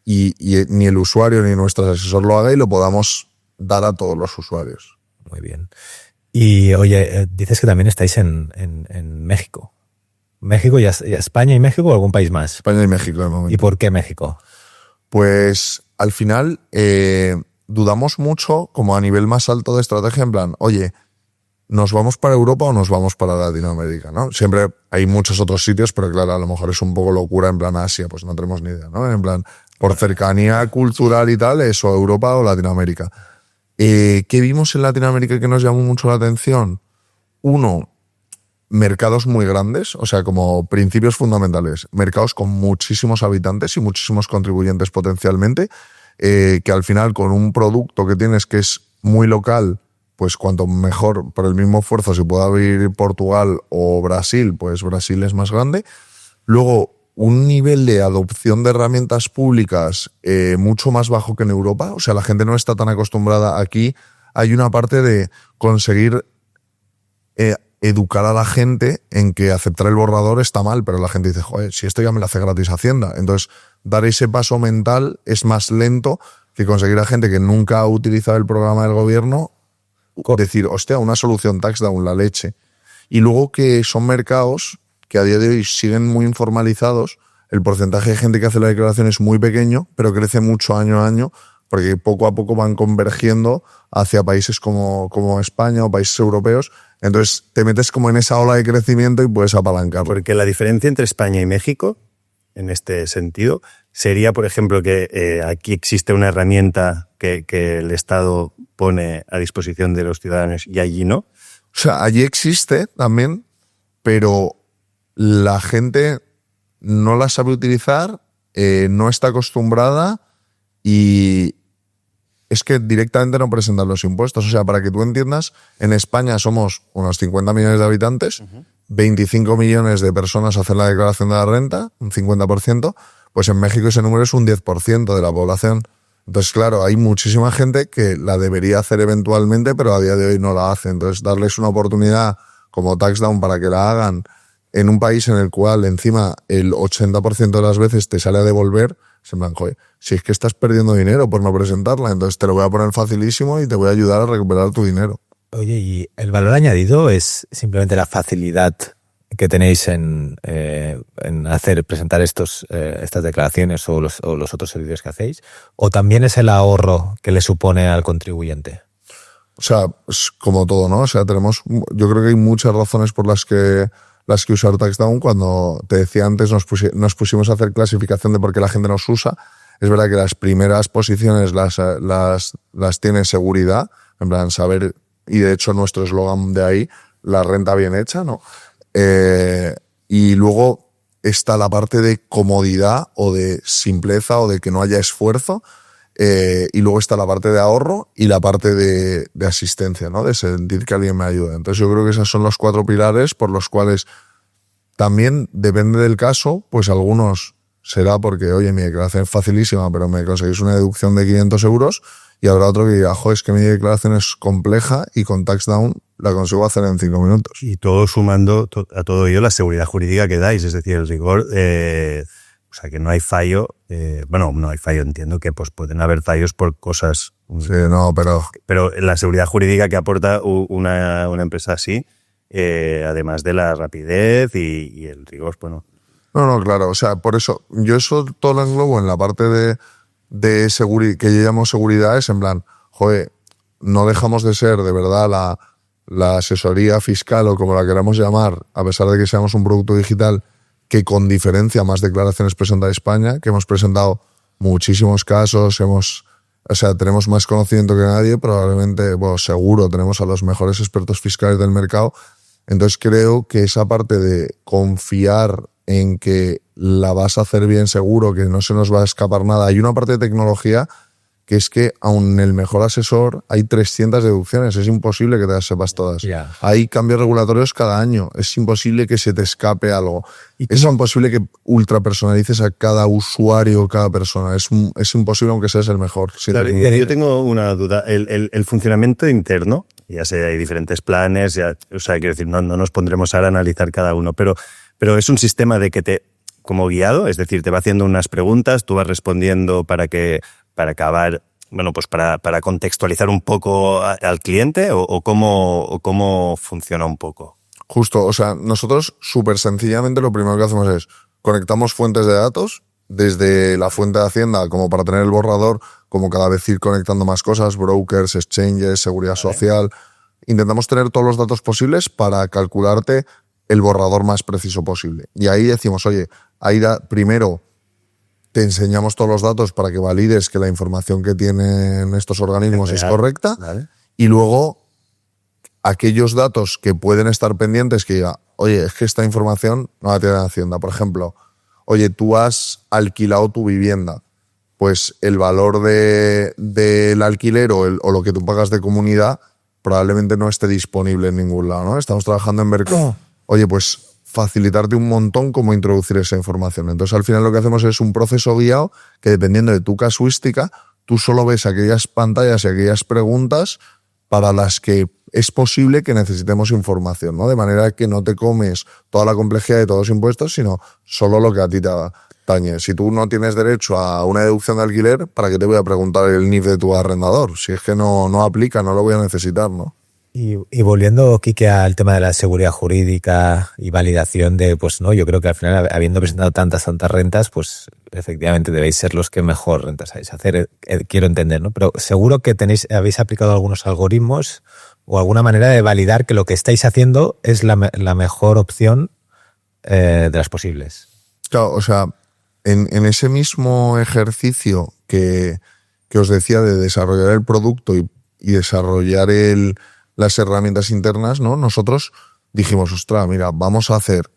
y ni el usuario ni nuestro asesor lo haga y lo podamos dar a todos los usuarios. Muy bien. Y oye, dices que también estáis en México. ¿México y España y México o algún país más? España y México de momento. ¿Y por qué México? Pues al final dudamos mucho como a nivel más alto de estrategia, en plan, oye, ¿nos vamos para Europa o nos vamos para Latinoamérica? ¿No? Siempre hay muchos otros sitios, pero claro, a lo mejor es un poco locura en plan Asia, pues no tenemos ni idea, ¿no? En plan, Por cercanía cultural y tal, eso, Europa o Latinoamérica. ¿Qué vimos en Latinoamérica que nos llamó mucho la atención? Uno, mercados muy grandes, o sea, como principios fundamentales. Mercados con muchísimos habitantes y muchísimos contribuyentes potencialmente, que al final con un producto que tienes que es muy local, pues cuanto mejor, por el mismo esfuerzo, si puede abrir Portugal o Brasil, pues Brasil es más grande. Luego, un nivel de adopción de herramientas públicas mucho más bajo que en Europa. O sea, la gente no está tan acostumbrada. Aquí hay una parte de conseguir educar a la gente en que aceptar el borrador está mal, pero la gente dice, joder, si esto ya me lo hace gratis Hacienda. Entonces, dar ese paso mental es más lento que conseguir a gente que nunca ha utilizado el programa del gobierno decir, hostia, una solución TaxDown, la leche. Y luego que son mercados que a día de hoy siguen muy informalizados, el porcentaje de gente que hace la declaración es muy pequeño, pero crece mucho año a año, porque poco a poco van convergiendo hacia países como España o países europeos. Entonces te metes como en esa ola de crecimiento y puedes apalancar. Porque la diferencia entre España y México, en este sentido, sería, por ejemplo, que aquí existe una herramienta que el Estado pone a disposición de los ciudadanos y allí no. O sea, allí existe también, pero la gente no la sabe utilizar, no está acostumbrada y es que directamente no presentan los impuestos. O sea, para que tú entiendas, en España somos unos 50 millones de habitantes, 25 millones de personas hacen la declaración de la renta, un 50%, pues en México ese número es un 10% de la población. Entonces, claro, hay muchísima gente que la debería hacer eventualmente, pero a día de hoy no la hace. Entonces, darles una oportunidad como TaxDown para que la hagan en un país en el cual encima el 80% de las veces te sale a devolver, se me joder, si es que estás perdiendo dinero por no presentarla, entonces te lo voy a poner facilísimo y te voy a ayudar a recuperar tu dinero. Oye, ¿y el valor añadido es simplemente la facilidad que tenéis en presentar estas declaraciones o los otros servicios que hacéis? ¿O también es el ahorro que le supone al contribuyente? O sea, es como todo, ¿no? O sea, yo creo que hay muchas razones por las que usar TaxDown. Cuando te decía antes, nos pusimos a hacer clasificación de por qué la gente nos usa. Es verdad que las primeras posiciones las tiene seguridad, en plan saber, y de hecho nuestro eslogan de ahí, la renta bien hecha, ¿no? Y luego está la parte de comodidad o de simpleza o de que no haya esfuerzo. Y luego está la parte de ahorro y la parte de asistencia, ¿no? De sentir que alguien me ayuda. Entonces yo creo que esos son los 4 pilares por los cuales también depende del caso, pues algunos será porque, oye, mi declaración es facilísima, pero me conseguís una deducción de 500 euros, y habrá otro que diga, es que mi declaración es compleja y con TaxDown la consigo hacer en 5 minutos. Y todo sumando a todo ello la seguridad jurídica que dais, es decir, el rigor... O sea, que no hay fallo. No hay fallo, entiendo que pues pueden haber fallos por cosas. Sí, no, pero... Pero la seguridad jurídica que aporta una empresa así, además de la rapidez y el rigor, bueno. No, claro. O sea, por eso, yo eso todo lo englobo en la parte de seguridad, que yo llamo seguridad, es en plan, no dejamos de ser de verdad la asesoría fiscal o como la queramos llamar, a pesar de que seamos un producto digital, que con diferencia más declaraciones presenta España, que hemos presentado muchísimos casos, tenemos más conocimiento que nadie, probablemente, seguro tenemos a los mejores expertos fiscales del mercado. Entonces creo que esa parte de confiar en que la vas a hacer bien seguro, que no se nos va a escapar nada. Hay una parte de tecnología que es que aun el mejor asesor hay 300 deducciones, es imposible que te las sepas todas. Yeah. Hay cambios regulatorios cada año, es imposible que se te escape algo. Es imposible que ultrapersonalices a cada usuario, cada persona. Es imposible aunque seas el mejor. Claro, yo tengo una duda. El funcionamiento interno, ya sé, hay diferentes planes, quiero decir, no nos pondremos ahora a analizar cada uno, pero es un sistema de que como guiado, es decir, te va haciendo unas preguntas, tú vas respondiendo para acabar, para contextualizar un poco al cliente o cómo funciona un poco. Justo, o sea, nosotros súper sencillamente lo primero que hacemos es conectamos fuentes de datos, desde la fuente de Hacienda como para tener el borrador, como cada vez ir conectando más cosas, brokers, exchanges, seguridad social. Intentamos tener todos los datos posibles para calcularte el borrador más preciso posible. Y ahí decimos, oye, primero te enseñamos todos los datos para que valides que la información que tienen estos organismos es correcta. Vale. Y luego, aquellos datos que pueden estar pendientes, que diga, oye, es que esta información no la tiene Hacienda. Por ejemplo, oye, tú has alquilado tu vivienda, pues el valor del alquiler o lo que tú pagas de comunidad probablemente no esté disponible en ningún lado, ¿no? Estamos trabajando en ver, oye, pues facilitarte un montón cómo introducir esa información. Entonces, al final lo que hacemos es un proceso guiado que, dependiendo de tu casuística, tú solo ves aquellas pantallas y aquellas preguntas para las que es posible que necesitemos información, ¿no? De manera que no te comes toda la complejidad de todos los impuestos, sino solo lo que a ti te atañe. Si tú no tienes derecho a una deducción de alquiler, ¿para qué te voy a preguntar el NIF de tu arrendador? Si es que no aplica, no lo voy a necesitar, ¿no? Y volviendo, Quique, al tema de la seguridad jurídica y validación de, pues no, yo creo que al final, habiendo presentado tantas rentas, pues efectivamente debéis ser los que mejor rentas sabéis hacer, quiero entender, ¿no? Pero seguro que habéis aplicado algunos algoritmos o alguna manera de validar que lo que estáis haciendo es la mejor opción de las posibles. Claro, o sea, en ese mismo ejercicio que os decía de desarrollar el producto y desarrollar las herramientas internas, ¿no? Nosotros dijimos, ostras, mira, vamos a hacer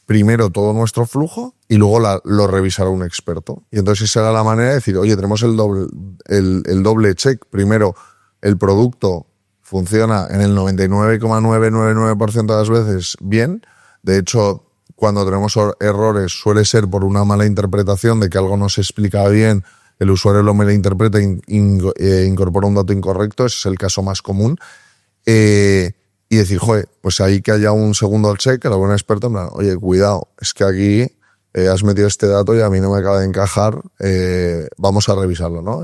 primero todo nuestro flujo y luego lo revisará un experto. Y entonces esa era la manera de decir, oye, tenemos el doble check. Primero, el producto funciona en el 99,999% de las veces bien. De hecho, cuando tenemos errores suele ser por una mala interpretación de que algo no se explica bien, el usuario lo malinterpreta e incorpora un dato incorrecto. Ese es el caso más común. Y decir, joder, pues ahí que haya un segundo check, que lo buen experto, en plan, oye, cuidado, es que aquí has metido este dato y a mí no me acaba de encajar, vamos a revisarlo, ¿no?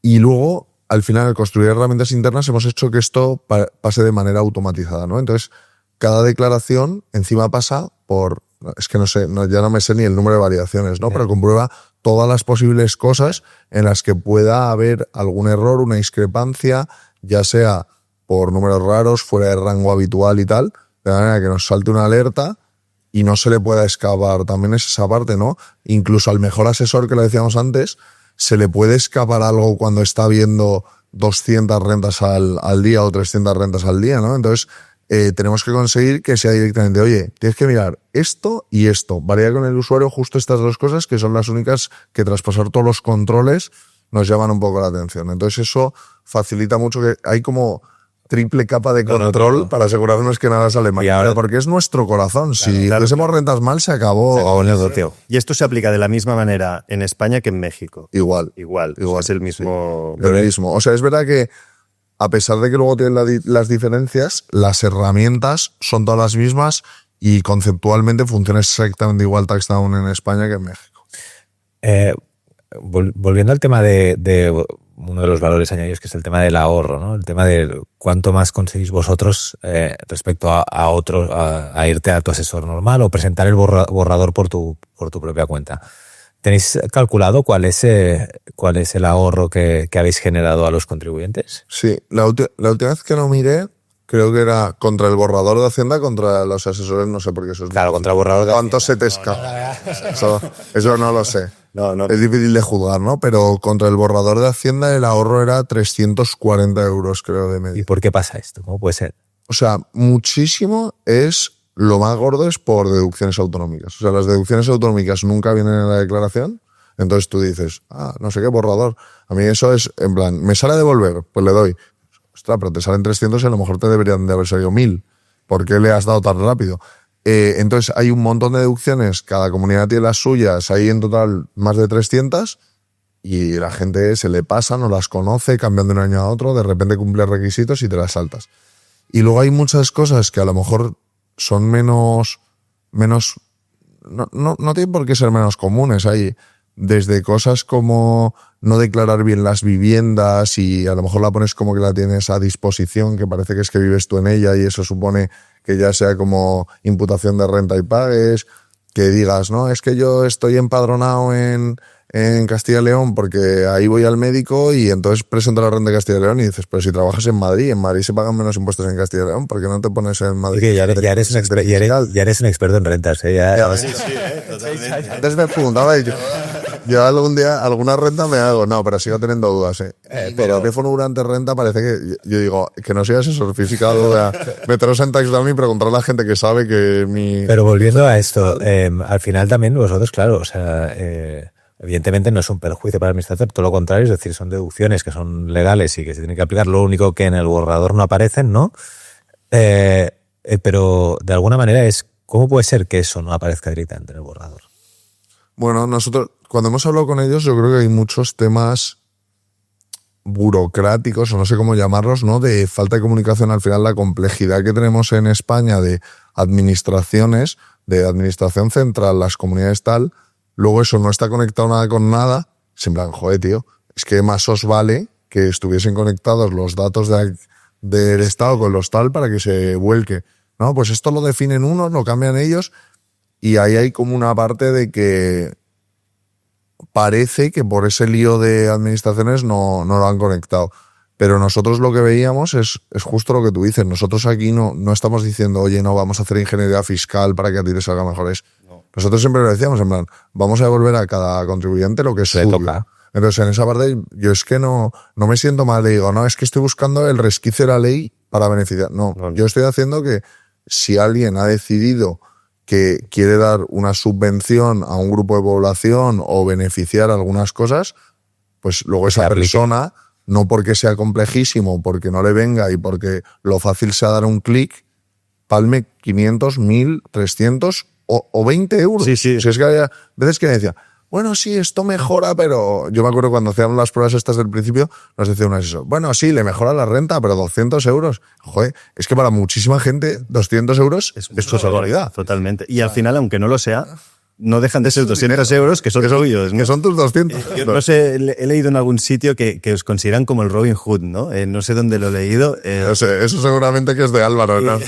Y luego, al final, al construir herramientas internas, hemos hecho que esto pase de manera automatizada, ¿no? Entonces, cada declaración encima pasa por, es que no sé, ya no me sé ni el número de variaciones, ¿no? Pero comprueba todas las posibles cosas en las que pueda haber algún error, una discrepancia, ya sea por números raros, fuera de rango habitual y tal, de manera que nos salte una alerta y no se le pueda escapar. También es esa parte, ¿no? Incluso al mejor asesor, que lo decíamos antes, se le puede escapar algo cuando está viendo 200 rentas al día o 300 rentas al día, ¿no? Entonces, tenemos que conseguir que sea directamente, oye, tienes que mirar esto y esto. Varía con el usuario justo estas dos cosas, que son las únicas que, tras pasar todos los controles, nos llaman un poco la atención. Entonces eso facilita mucho, que hay como triple capa de control para asegurarnos que nada sale mal. Ahora, porque es nuestro corazón. Si hacemos rentas mal, se acabó el negocio. Y esto se aplica de la misma manera en España que en México. Igual. Es el mismo. Sí, el mismo. O sea, es verdad que, a pesar de que luego tienen las diferencias, las herramientas son todas las mismas y conceptualmente funciona exactamente igual TaxDown en España que en México. Volviendo al tema de uno de los valores añadidos, que es el tema del ahorro, ¿no? El tema de cuánto más conseguís vosotros respecto a otros, a irte a tu asesor normal o presentar el borrador por tu propia cuenta. ¿Tenéis calculado cuál es el ahorro que habéis generado a los contribuyentes? Sí, la última vez que lo miré, creo que era contra el borrador de Hacienda, contra los asesores, no sé por qué eso es. Claro, contra el borrador de ¿Cuánto se te escapa? Eso no lo sé. No. Es difícil de juzgar, ¿no? Pero contra el borrador de Hacienda el ahorro era 340 euros, creo, de media. ¿Y por qué pasa esto? ¿Cómo puede ser? O sea, muchísimo lo más gordo es por deducciones autonómicas. O sea, las deducciones autonómicas nunca vienen en la declaración. Entonces tú dices, no sé qué, borrador. A mí eso es, en plan, ¿me sale a devolver? Pues le doy. Ostras, pero te salen 300 y a lo mejor te deberían de haber salido 1000. ¿Por qué le has dado tan rápido? Entonces hay un montón de deducciones, cada comunidad tiene las suyas, hay en total más de 300 y la gente se le pasa, no las conoce, cambian de un año a otro, de repente cumple requisitos y te las saltas. Y luego hay muchas cosas que a lo mejor son menos no tienen por qué ser menos comunes. Hay desde cosas como no declarar bien las viviendas y a lo mejor la pones como que la tienes a disposición, que parece que es que vives tú en ella y eso supone que ya sea como imputación de renta y pagues, que digas, no, es que yo estoy empadronado en en Castilla y León porque ahí voy al médico y entonces presento la renta de Castilla y León y dices, pero si trabajas en Madrid se pagan menos impuestos en Castilla y León, ¿por qué no te pones en Madrid? Ya eres un experto en rentas, ¿eh? Sí, totalmente. Antes me preguntaba y yo algún día alguna renta me hago, no, pero sigo teniendo dudas, ¿eh? Pero teléfono durante renta parece que, yo digo, que no soy asesor fiscal, o sea, meteros en TaxDown y preguntar a la gente que sabe que mi... Pero volviendo a esto, al final también vosotros, claro, o sea, evidentemente no es un perjuicio para el administrador, todo lo contrario, es decir, son deducciones que son legales y que se tienen que aplicar, lo único que en el borrador no aparecen, ¿no? Pero de alguna manera ¿cómo puede ser que eso no aparezca directamente en el borrador? Bueno, nosotros, cuando hemos hablado con ellos, yo creo que hay muchos temas burocráticos, o no sé cómo llamarlos, ¿no? De falta de comunicación. Al final, la complejidad que tenemos en España de administraciones, de administración central, las comunidades tal, luego eso no está conectado nada con nada. Es en plan, joder, tío, es que más os vale que estuviesen conectados los datos del Estado con los tal para que se vuelque. No, pues esto lo definen unos, lo cambian ellos, y ahí hay como una parte de que parece que por ese lío de administraciones no lo han conectado. Pero nosotros lo que veíamos es justo lo que tú dices. Nosotros aquí no estamos diciendo, oye, no, vamos a hacer ingeniería fiscal para que a ti te salga mejor. Nosotros siempre lo decíamos, en plan, vamos a devolver a cada contribuyente lo que es suyo. Toca. Entonces, en esa parte, yo es que no me siento mal. Le digo, no, es que estoy buscando el resquicio de la ley para beneficiar. No, yo estoy haciendo que si alguien ha decidido que quiere dar una subvención a un grupo de población o beneficiar algunas cosas, pues luego esa persona, no porque sea complejísimo, porque no le venga y porque lo fácil sea dar un clic, palme 500, 1000, 300 o 20 euros. Sí, sí. Si es que había veces que me decía, bueno, sí, esto mejora, pero yo me acuerdo cuando hacíamos las pruebas estas del principio, nos decía un asesor, bueno, sí, le mejora la renta, pero 200 euros. Joder, es que para muchísima gente 200 euros es su barbaridad. Totalmente. Y al final, aunque no lo sea, no dejan de ser 200 euros que son tuyos, ¿no? Que son tus 200. Yo no sé, he leído en algún sitio que os consideran como el Robin Hood, ¿no? No sé dónde lo he leído. No sé, eso seguramente que es de Álvaro, ¿no?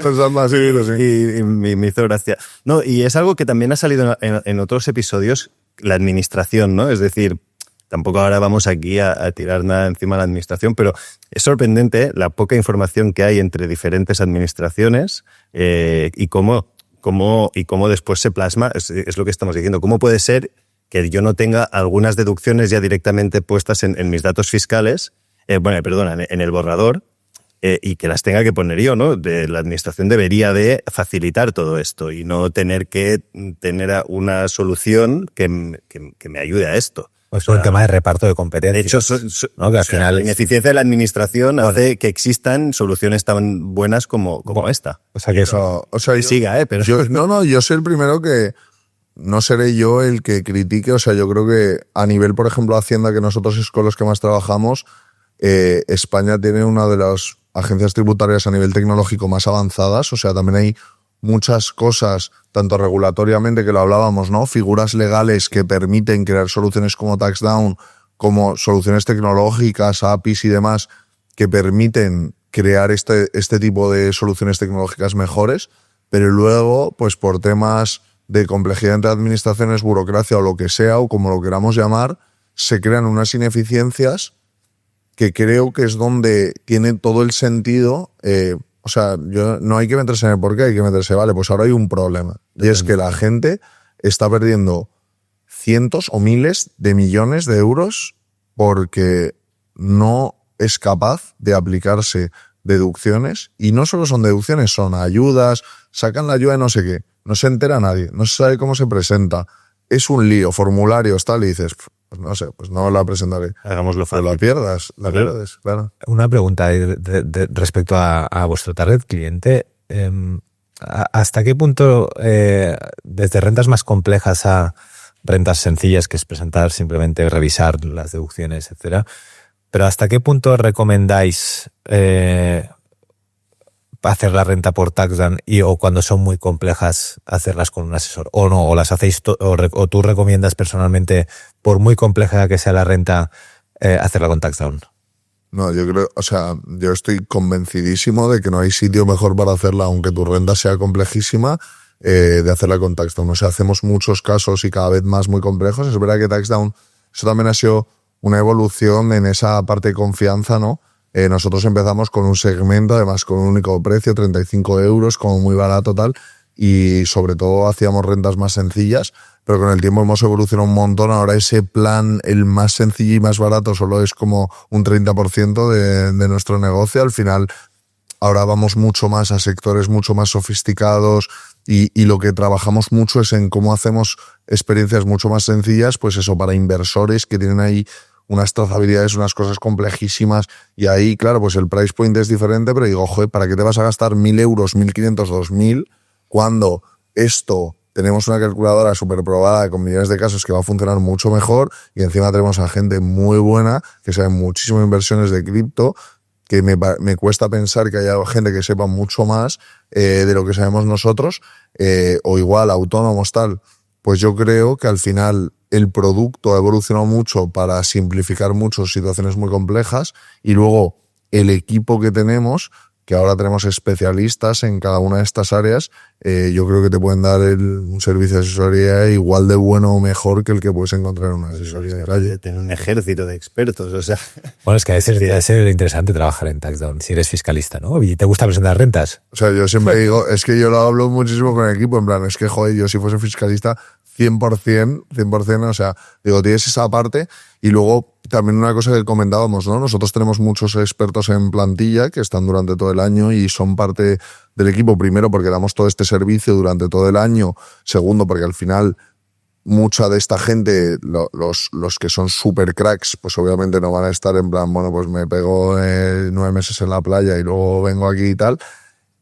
Pensando así, sí. Y me hizo gracia. No, y es algo que también ha salido en otros episodios, la administración, ¿no? Es decir, tampoco ahora vamos aquí a tirar nada encima de la administración, pero es sorprendente la poca información que hay entre diferentes administraciones y cómo después se plasma, es lo que estamos diciendo. ¿Cómo puede ser que yo no tenga algunas deducciones ya directamente puestas en mis datos fiscales, en el borrador, y que las tenga que poner yo, ¿no? La administración debería de facilitar todo esto y no tener que tener una solución que me ayude a esto. Es un tema de reparto de competencias. De hecho, ¿no? Que al final la ineficiencia de la administración hace que existan soluciones tan buenas como esta. O sea que eso... O sea, siga, pero... yo soy el primero que... No seré yo el que critique. O sea, yo creo que a nivel, por ejemplo, Hacienda, que nosotros es con los que más trabajamos, España tiene una de las agencias tributarias a nivel tecnológico más avanzadas. O sea, también hay muchas cosas, tanto regulatoriamente, que lo hablábamos, ¿no? Figuras legales que permiten crear soluciones como TaxDown, como soluciones tecnológicas, APIs y demás, que permiten crear este tipo de soluciones tecnológicas mejores, pero luego, pues por temas de complejidad entre administraciones, burocracia o lo que sea, o como lo queramos llamar, se crean unas ineficiencias que creo que es donde tiene todo el sentido. O sea, no hay que meterse en el porqué, hay que meterse, vale, pues ahora hay un problema. Y es que la gente está perdiendo cientos o miles de millones de euros porque no es capaz de aplicarse deducciones. Y no solo son deducciones, son ayudas, sacan la ayuda de no sé qué. No se entera nadie, no se sabe cómo se presenta. Es un lío, formularios, tal, y dices, pues no sé, pues no la presentaré. Hagámoslo fácil. Pero la pierdes, claro. Una pregunta respecto a vuestro target cliente. ¿Hasta qué punto, desde rentas más complejas a rentas sencillas, que es presentar, simplemente revisar las deducciones, etcétera, pero hasta qué punto recomendáis hacer la renta por TaxDown o cuando son muy complejas hacerlas con un asesor? ¿O no? ¿O las hacéis o tú recomiendas personalmente, por muy compleja que sea la renta, hacerla con TaxDown? No, yo creo, o sea, yo estoy convencidísimo de que no hay sitio mejor para hacerla, aunque tu renta sea complejísima, de hacerla con Touchdown. O sea, hacemos muchos casos y cada vez más muy complejos. Es verdad que Touchdown, eso también ha sido una evolución en esa parte de confianza, ¿no? Nosotros empezamos con un segmento, además con un único precio, 35 euros, como muy barato tal, y sobre todo hacíamos rentas más sencillas, pero con el tiempo hemos evolucionado un montón. Ahora ese plan, el más sencillo y más barato, solo es como un 30% de nuestro negocio. Al final, ahora vamos mucho más a sectores mucho más sofisticados y lo que trabajamos mucho es en cómo hacemos experiencias mucho más sencillas, pues eso, para inversores que tienen ahí unas trazabilidades, unas cosas complejísimas, y ahí, claro, pues el price point es diferente, pero digo, joder, ¿para qué te vas a gastar 1.000 euros, 1.500, 2.000, cuando esto tenemos una calculadora súper probada con millones de casos que va a funcionar mucho mejor, y encima tenemos a gente muy buena que sabe muchísimo de inversiones de cripto, que me cuesta pensar que haya gente que sepa mucho más de lo que sabemos nosotros, o igual autónomos tal? Pues yo creo que al final el producto ha evolucionado mucho para simplificar mucho situaciones muy complejas, y luego el equipo que tenemos, que ahora tenemos especialistas en cada una de estas áreas, yo creo que te pueden dar un servicio de asesoría igual de bueno o mejor que el que puedes encontrar en una asesoría de calle. Tener un ejército de expertos, o sea. Bueno, es que debe ser interesante trabajar en Touchdown si eres fiscalista, ¿no? ¿Y te gusta presentar rentas? O sea, yo siempre digo, es que yo lo hablo muchísimo con el equipo, en plan, es que, joder, yo si fuese fiscalista, 100%, o sea, digo, tienes esa parte. Y luego también una cosa que comentábamos, ¿no? Nosotros tenemos muchos expertos en plantilla que están durante todo el año y son parte del equipo, primero porque damos todo este servicio durante todo el año, segundo porque al final mucha de esta gente, los que son super cracks, pues obviamente no van a estar en plan, bueno, pues me pego 9 meses en la playa y luego vengo aquí y tal.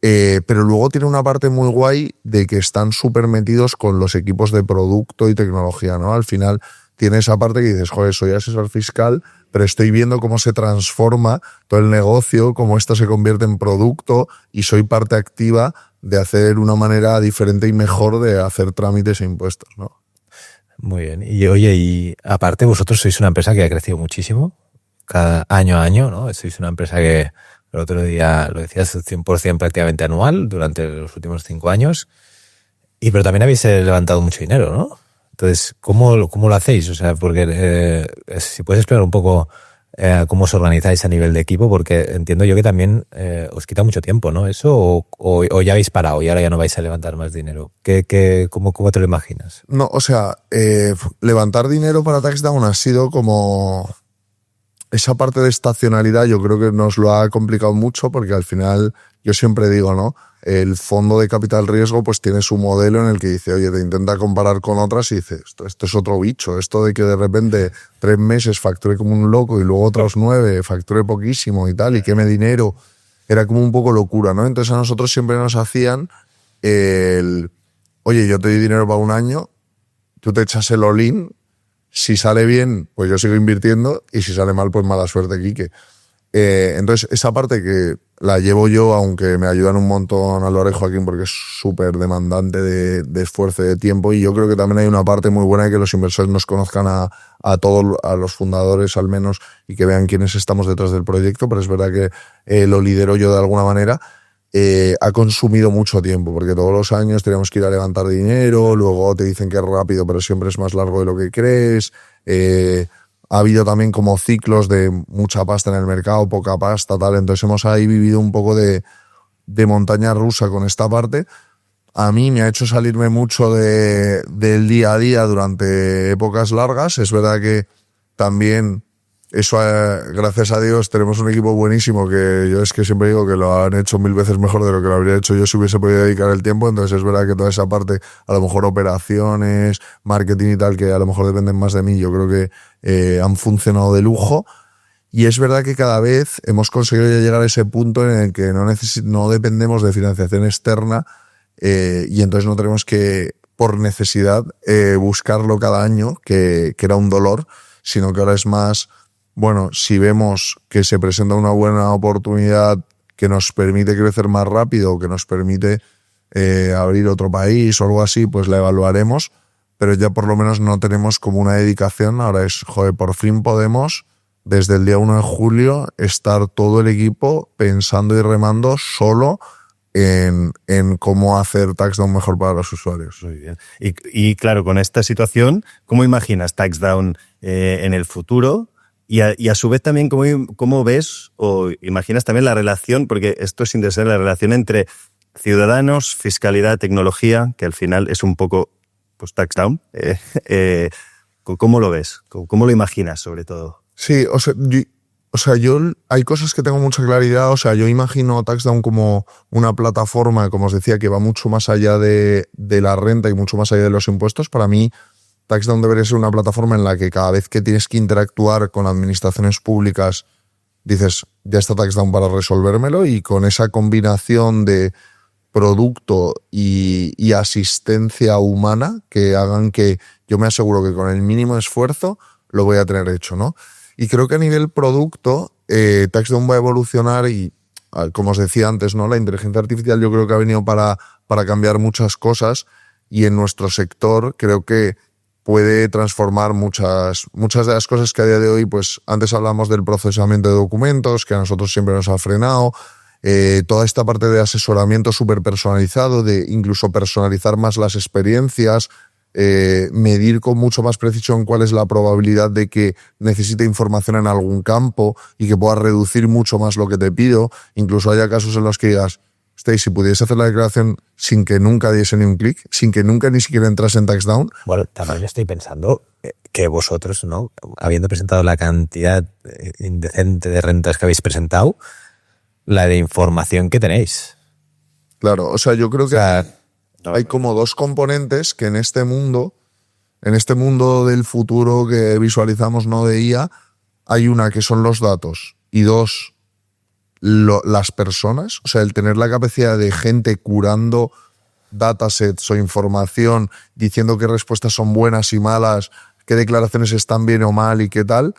Pero luego tiene una parte muy guay de que están súper metidos con los equipos de producto y tecnología, ¿no? Al final tiene esa parte que dices, joder, soy asesor fiscal, pero estoy viendo cómo se transforma todo el negocio, cómo esto se convierte en producto, y soy parte activa de hacer una manera diferente y mejor de hacer trámites e impuestos, ¿no? Muy bien. Y oye, y aparte vosotros sois una empresa que ha crecido muchísimo, cada año a año, ¿no? Sois una empresa que el otro día lo decías, 100% prácticamente anual durante los últimos 5 años. Pero también habéis levantado mucho dinero, ¿no? Entonces, ¿cómo lo hacéis? O sea, porque si puedes explicar un poco cómo os organizáis a nivel de equipo, porque entiendo yo que también os quita mucho tiempo, ¿no? Eso, o ya habéis parado y ahora ya no vais a levantar más dinero. ¿Cómo te lo imaginas? No, o sea, levantar dinero para Touchdown ha sido como esa parte de estacionalidad. Yo creo que nos lo ha complicado mucho, porque al final, yo siempre digo, ¿no? El fondo de capital riesgo pues tiene su modelo en el que dice, oye, te intenta comparar con otras y dice, esto es otro bicho, esto de que de repente 3 meses facture como un loco y luego otros 9 facture poquísimo y tal, y queme dinero, era como un poco locura, ¿no? Entonces a nosotros siempre nos hacían oye, yo te doy dinero para un año, tú te echas el all-in, si sale bien, pues yo sigo invirtiendo, y si sale mal, pues mala suerte, Quique. Entonces, esa parte que la llevo yo, aunque me ayudan un montón a Álvaro y Joaquín, porque es súper demandante de esfuerzo y de tiempo, y yo creo que también hay una parte muy buena de que los inversores nos conozcan a todos, a los fundadores al menos, y que vean quiénes estamos detrás del proyecto, pero es verdad que lo lidero yo de alguna manera. Ha consumido mucho tiempo, porque todos los años teníamos que ir a levantar dinero, luego te dicen que es rápido, pero siempre es más largo de lo que crees. Ha habido también como ciclos de mucha pasta en el mercado, poca pasta, tal. Entonces hemos ahí vivido un poco de montaña rusa con esta parte. A mí me ha hecho salirme mucho del día a día durante épocas largas. Es verdad que también eso, gracias a Dios, tenemos un equipo buenísimo, que yo es que siempre digo que lo han hecho 1000 veces mejor de lo que lo habría hecho yo si hubiese podido dedicar el tiempo. Entonces es verdad que toda esa parte, a lo mejor operaciones, marketing y tal, que a lo mejor dependen más de mí, yo creo que han funcionado de lujo. Y es verdad que cada vez hemos conseguido ya llegar a ese punto en el que no dependemos de financiación externa, y entonces no tenemos que, por necesidad, buscarlo cada año, que era un dolor, sino que ahora es más, bueno, si vemos que se presenta una buena oportunidad que nos permite crecer más rápido, que nos permite abrir otro país o algo así, pues la evaluaremos, pero ya por lo menos no tenemos como una dedicación. Ahora es, joder, por fin podemos, desde el día 1 de julio, estar todo el equipo pensando y remando solo en cómo hacer TaxDown mejor para los usuarios. Muy bien. Y claro, con esta situación, ¿cómo imaginas TaxDown en el futuro? Y a su vez también, ¿cómo ves o imaginas también la relación, porque esto es interesante, la relación entre ciudadanos, fiscalidad, tecnología, que al final es un poco pues TaxDown? ¿Cómo lo ves? ¿Cómo lo imaginas, sobre todo? Sí, yo hay cosas que tengo mucha claridad. O sea, yo imagino TaxDown como una plataforma, como os decía, que va mucho más allá de la renta y mucho más allá de los impuestos. Para mí, TaxDown debería ser una plataforma en la que cada vez que tienes que interactuar con administraciones públicas, dices, ya está TaxDown para resolvérmelo, y con esa combinación de producto y asistencia humana que hagan que yo me aseguro que con el mínimo esfuerzo lo voy a tener hecho, ¿no? Y creo que a nivel producto, TaxDown va a evolucionar y, como os decía antes, ¿no? La inteligencia artificial yo creo que ha venido para cambiar muchas cosas, y en nuestro sector creo que puede transformar muchas de las cosas que a día de hoy, pues antes hablamos del procesamiento de documentos, que a nosotros siempre nos ha frenado, toda esta parte de asesoramiento súper personalizado, de incluso personalizar más las experiencias, medir con mucho más precisión cuál es la probabilidad de que necesite información en algún campo y que pueda reducir mucho más lo que te pido. Incluso haya casos en los que digas, si pudiese hacer la declaración sin que nunca diese ni un clic, sin que nunca ni siquiera entrase en TaxDown. Bueno, también estoy pensando que vosotros, ¿no? Habiendo presentado la cantidad indecente de rentas que habéis presentado, la de información que tenéis. Claro, o sea, yo creo que hay como dos componentes que en este mundo del futuro que visualizamos, no de IA, hay una que son los datos y dos, las personas. O sea, el tener la capacidad de gente curando datasets o información, diciendo qué respuestas son buenas y malas, qué declaraciones están bien o mal y qué tal,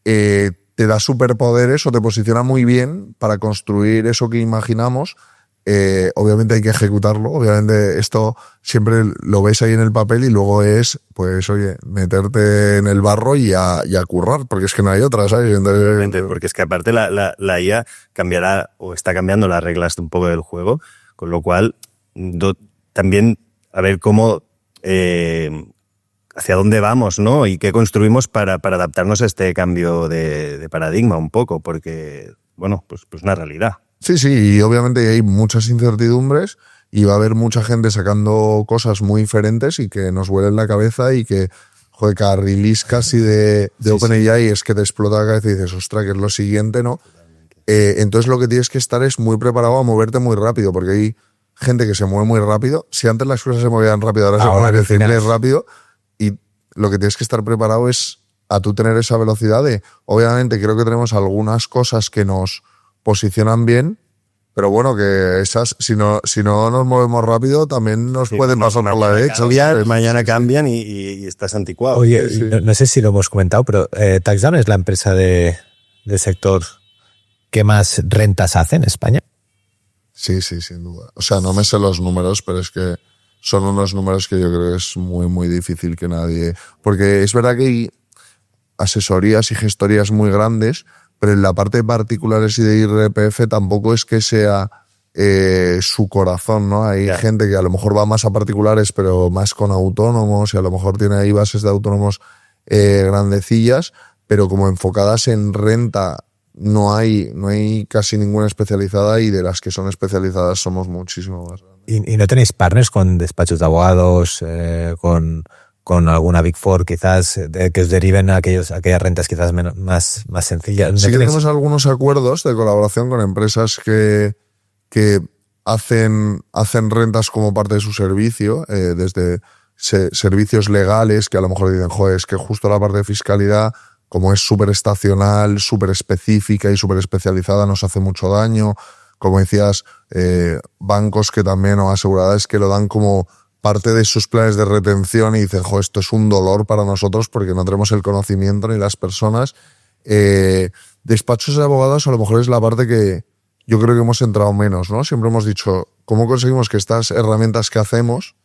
te da superpoderes o te posiciona muy bien para construir eso que imaginamos. Obviamente hay que ejecutarlo, obviamente esto siempre lo ves ahí en el papel y luego es, pues oye, meterte en el barro y a currar, porque es que no hay otra, ¿sabes? Entonces, porque es que aparte la IA cambiará o está cambiando las reglas un poco del juego, con lo cual también a ver cómo hacia dónde vamos, ¿no? Y qué construimos para adaptarnos a este cambio de paradigma un poco, porque, bueno, pues una realidad. Sí, y obviamente hay muchas incertidumbres y va a haber mucha gente sacando cosas muy diferentes y que nos vuelen la cabeza y que, joder, cada release casi de OpenAI es que te explota la cabeza y dices, ostras, ¿qué es lo siguiente, no? Entonces lo que tienes que estar es muy preparado a moverte muy rápido, porque hay gente que se mueve muy rápido. Si antes las cosas se movían rápido, ahora se mueven decirles rápido, y lo que tienes que estar preparado es a tú tener esa velocidad de, obviamente creo que tenemos algunas cosas que nos posicionan bien, pero bueno, que esas, si no nos movemos rápido, también nos pueden pasar por la derecha. Mañana cambian y estás anticuado. Oye, sí. No sé si lo hemos comentado, pero TaxDown es la empresa del sector que más rentas hace en España. Sí, sin duda. O sea, no me sé los números, pero es que son unos números que yo creo que es muy, muy difícil que nadie... Porque es verdad que hay asesorías y gestorías muy grandes, pero en la parte de particulares y de IRPF tampoco es que sea su corazón, ¿no? Hay gente que a lo mejor va más a particulares, pero más con autónomos, y a lo mejor tiene ahí bases de autónomos grandecillas, pero como enfocadas en renta no hay casi ninguna especializada, y de las que son especializadas somos muchísimo más grandes. ¿Y no tenéis partners con despachos de abogados, con alguna Big Four quizás, que os deriven a aquellas rentas quizás más sencillas? Sí que tenemos algunos acuerdos de colaboración con empresas que hacen rentas como parte de su servicio, desde servicios legales, que a lo mejor dicen, joder, es que justo la parte de fiscalidad, como es súper estacional, súper específica y súper especializada, nos hace mucho daño. Como decías, bancos que también, o aseguradoras que lo dan como parte de sus planes de retención y dicen, jo, esto es un dolor para nosotros porque no tenemos el conocimiento ni las personas. Despachos de abogados a lo mejor es la parte que yo creo que hemos entrado menos, ¿no? Siempre hemos dicho, ¿cómo conseguimos que estas herramientas que hacemos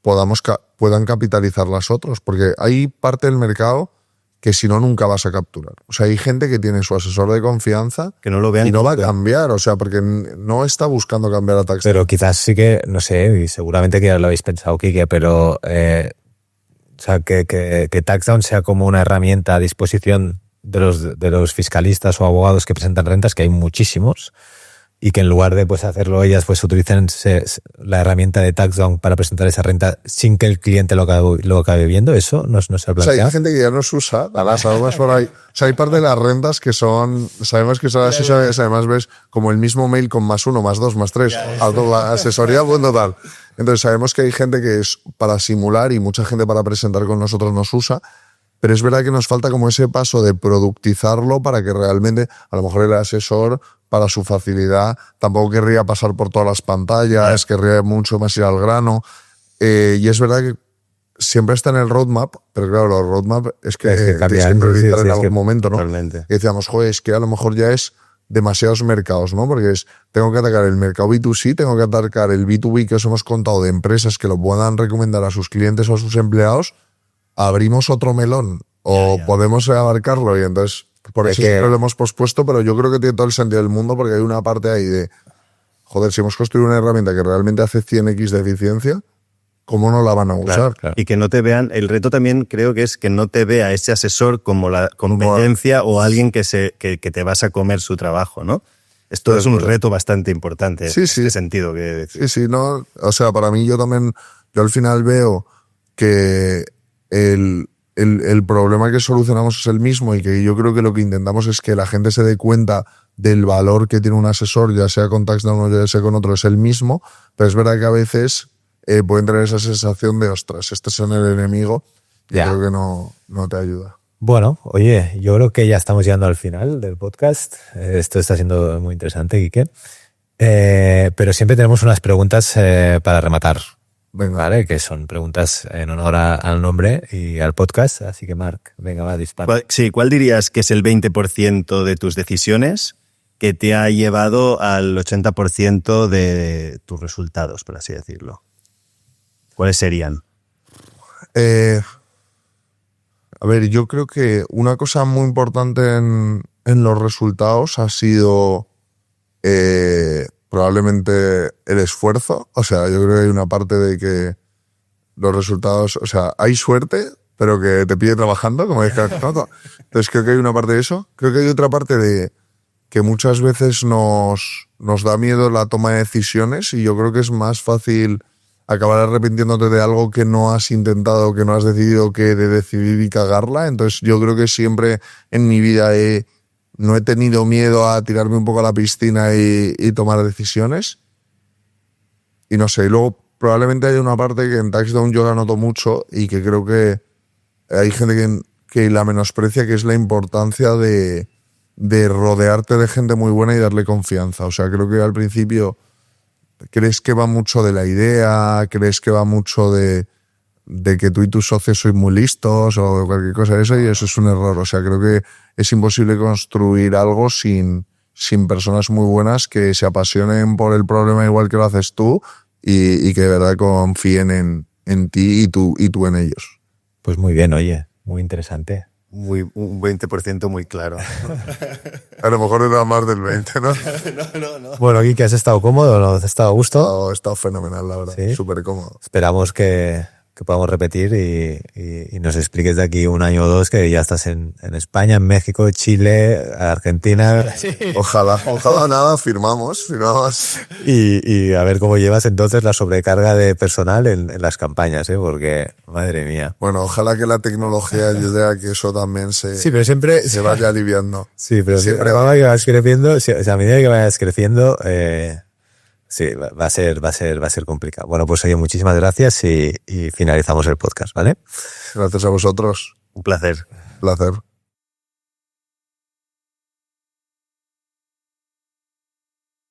puedan capitalizar las otras? Porque hay parte del mercado que si no, nunca vas a capturar. O sea, hay gente que tiene su asesor de confianza Que no lo vean. y no va a cambiar, o sea, porque no está buscando cambiar a TaxDown. Pero quizás sí que, no sé, y seguramente que ya lo habéis pensado, Quique, pero o sea, que TaxDown sea como una herramienta a disposición de los fiscalistas o abogados que presentan rentas, que hay muchísimos, y que en lugar de pues hacerlo ellas, pues utilicen la herramienta de TaxDown para presentar esa renta sin que el cliente lo acabe viendo. Eso no se ha O sea, planteado. hay gente que ya no se usa, además por ahí. O sea, hay parte de las rentas que son, sabemos que son asesores, además ves como el mismo mail con +1, +2, +3, asesoría, buen total. Entonces sabemos que hay gente que es para simular y mucha gente para presentar con nosotros nos usa, pero es verdad que nos falta como ese paso de productizarlo para que realmente, a lo mejor el asesor, para su facilidad, tampoco querría pasar por todas las pantallas, querría mucho más ir al grano. Y es verdad que siempre está en el roadmap, pero claro, los roadmap es que tienes que priorizar en algún momento, ¿no? Totalmente. Y decíamos, joder, es que a lo mejor ya es demasiados mercados, ¿no? Porque tengo que atacar el mercado B2C, tengo que atacar el B2B que os hemos contado de empresas que lo puedan recomendar a sus clientes o a sus empleados. Abrimos otro melón o podemos abarcarlo y entonces por eso siempre lo hemos pospuesto, pero yo creo que tiene todo el sentido del mundo porque hay una parte ahí de, joder, si hemos construido una herramienta que realmente hace 100x de eficiencia, ¿cómo no la van a usar? Claro. Y que no te vean, el reto también creo que es que no te vea ese asesor como la competencia o alguien que te vas a comer su trabajo, ¿no? Esto es un reto bastante importante en ese sentido. Sí, no, o sea, para mí yo al final veo que el problema que solucionamos es el mismo y que yo creo que lo que intentamos es que la gente se dé cuenta del valor que tiene un asesor, ya sea con TaxDown o ya sea con otro, es el mismo, pero es verdad que a veces pueden tener esa sensación de, ostras, este es el enemigo, y creo que no te ayuda. Bueno, oye, yo creo que ya estamos llegando al final del podcast. Esto está siendo muy interesante, Quique. Pero siempre tenemos unas preguntas para rematar. Venga. ¿Vale? Que son preguntas en honor al nombre y al podcast. Así que, Marc, venga, va, dispara. ¿Cuál dirías que es el 20% de tus decisiones que te ha llevado al 80% de tus resultados, por así decirlo? ¿Cuáles serían? A ver, yo creo que una cosa muy importante en los resultados ha sido probablemente el esfuerzo. O sea, yo creo que hay una parte de que los resultados, o sea, hay suerte, pero que te pide trabajando, como decía. Entonces creo que hay una parte de eso. Creo que hay otra parte de que muchas veces nos da miedo la toma de decisiones y yo creo que es más fácil acabar arrepintiéndote de algo que no has intentado, que no has decidido, que de decidir y cagarla. Entonces yo creo que siempre en mi vida no he tenido miedo a tirarme un poco a la piscina y tomar decisiones. Y no sé, y luego probablemente hay una parte que en TaxDown yo la noto mucho y que creo que hay gente que la menosprecia, que es la importancia de rodearte de gente muy buena y darle confianza. O sea, creo que al principio crees que va mucho de la idea, crees que va mucho de que tú y tus socios sois muy listos o cualquier cosa de eso, y eso es un error. O sea, creo que es imposible construir algo sin personas muy buenas que se apasionen por el problema igual que lo haces tú y que de verdad confíen en ti y tú en ellos. Pues muy bien, oye, muy interesante. Un 20% muy claro. A lo mejor era más del 20, ¿no? No. Bueno, Quique, ¿has estado cómodo? ¿No? ¿Has estado a gusto? Ha estado fenomenal, la verdad. ¿Sí? Súper cómodo. Esperamos que podamos repetir y nos expliques de aquí un año o dos que ya estás en España, en México, Chile, Argentina. Sí. Ojalá nada, firmamos. Y a ver cómo llevas entonces la sobrecarga de personal en las campañas, porque, madre mía. Bueno, ojalá que la tecnología ayude a que eso también se vaya aliviando. Sí, pero siempre que vas creciendo, o sea, a medida que vayas creciendo, sí, va a ser complicado. Bueno, pues oye, muchísimas gracias y finalizamos el podcast, ¿vale? Gracias a vosotros. Un placer. Placer.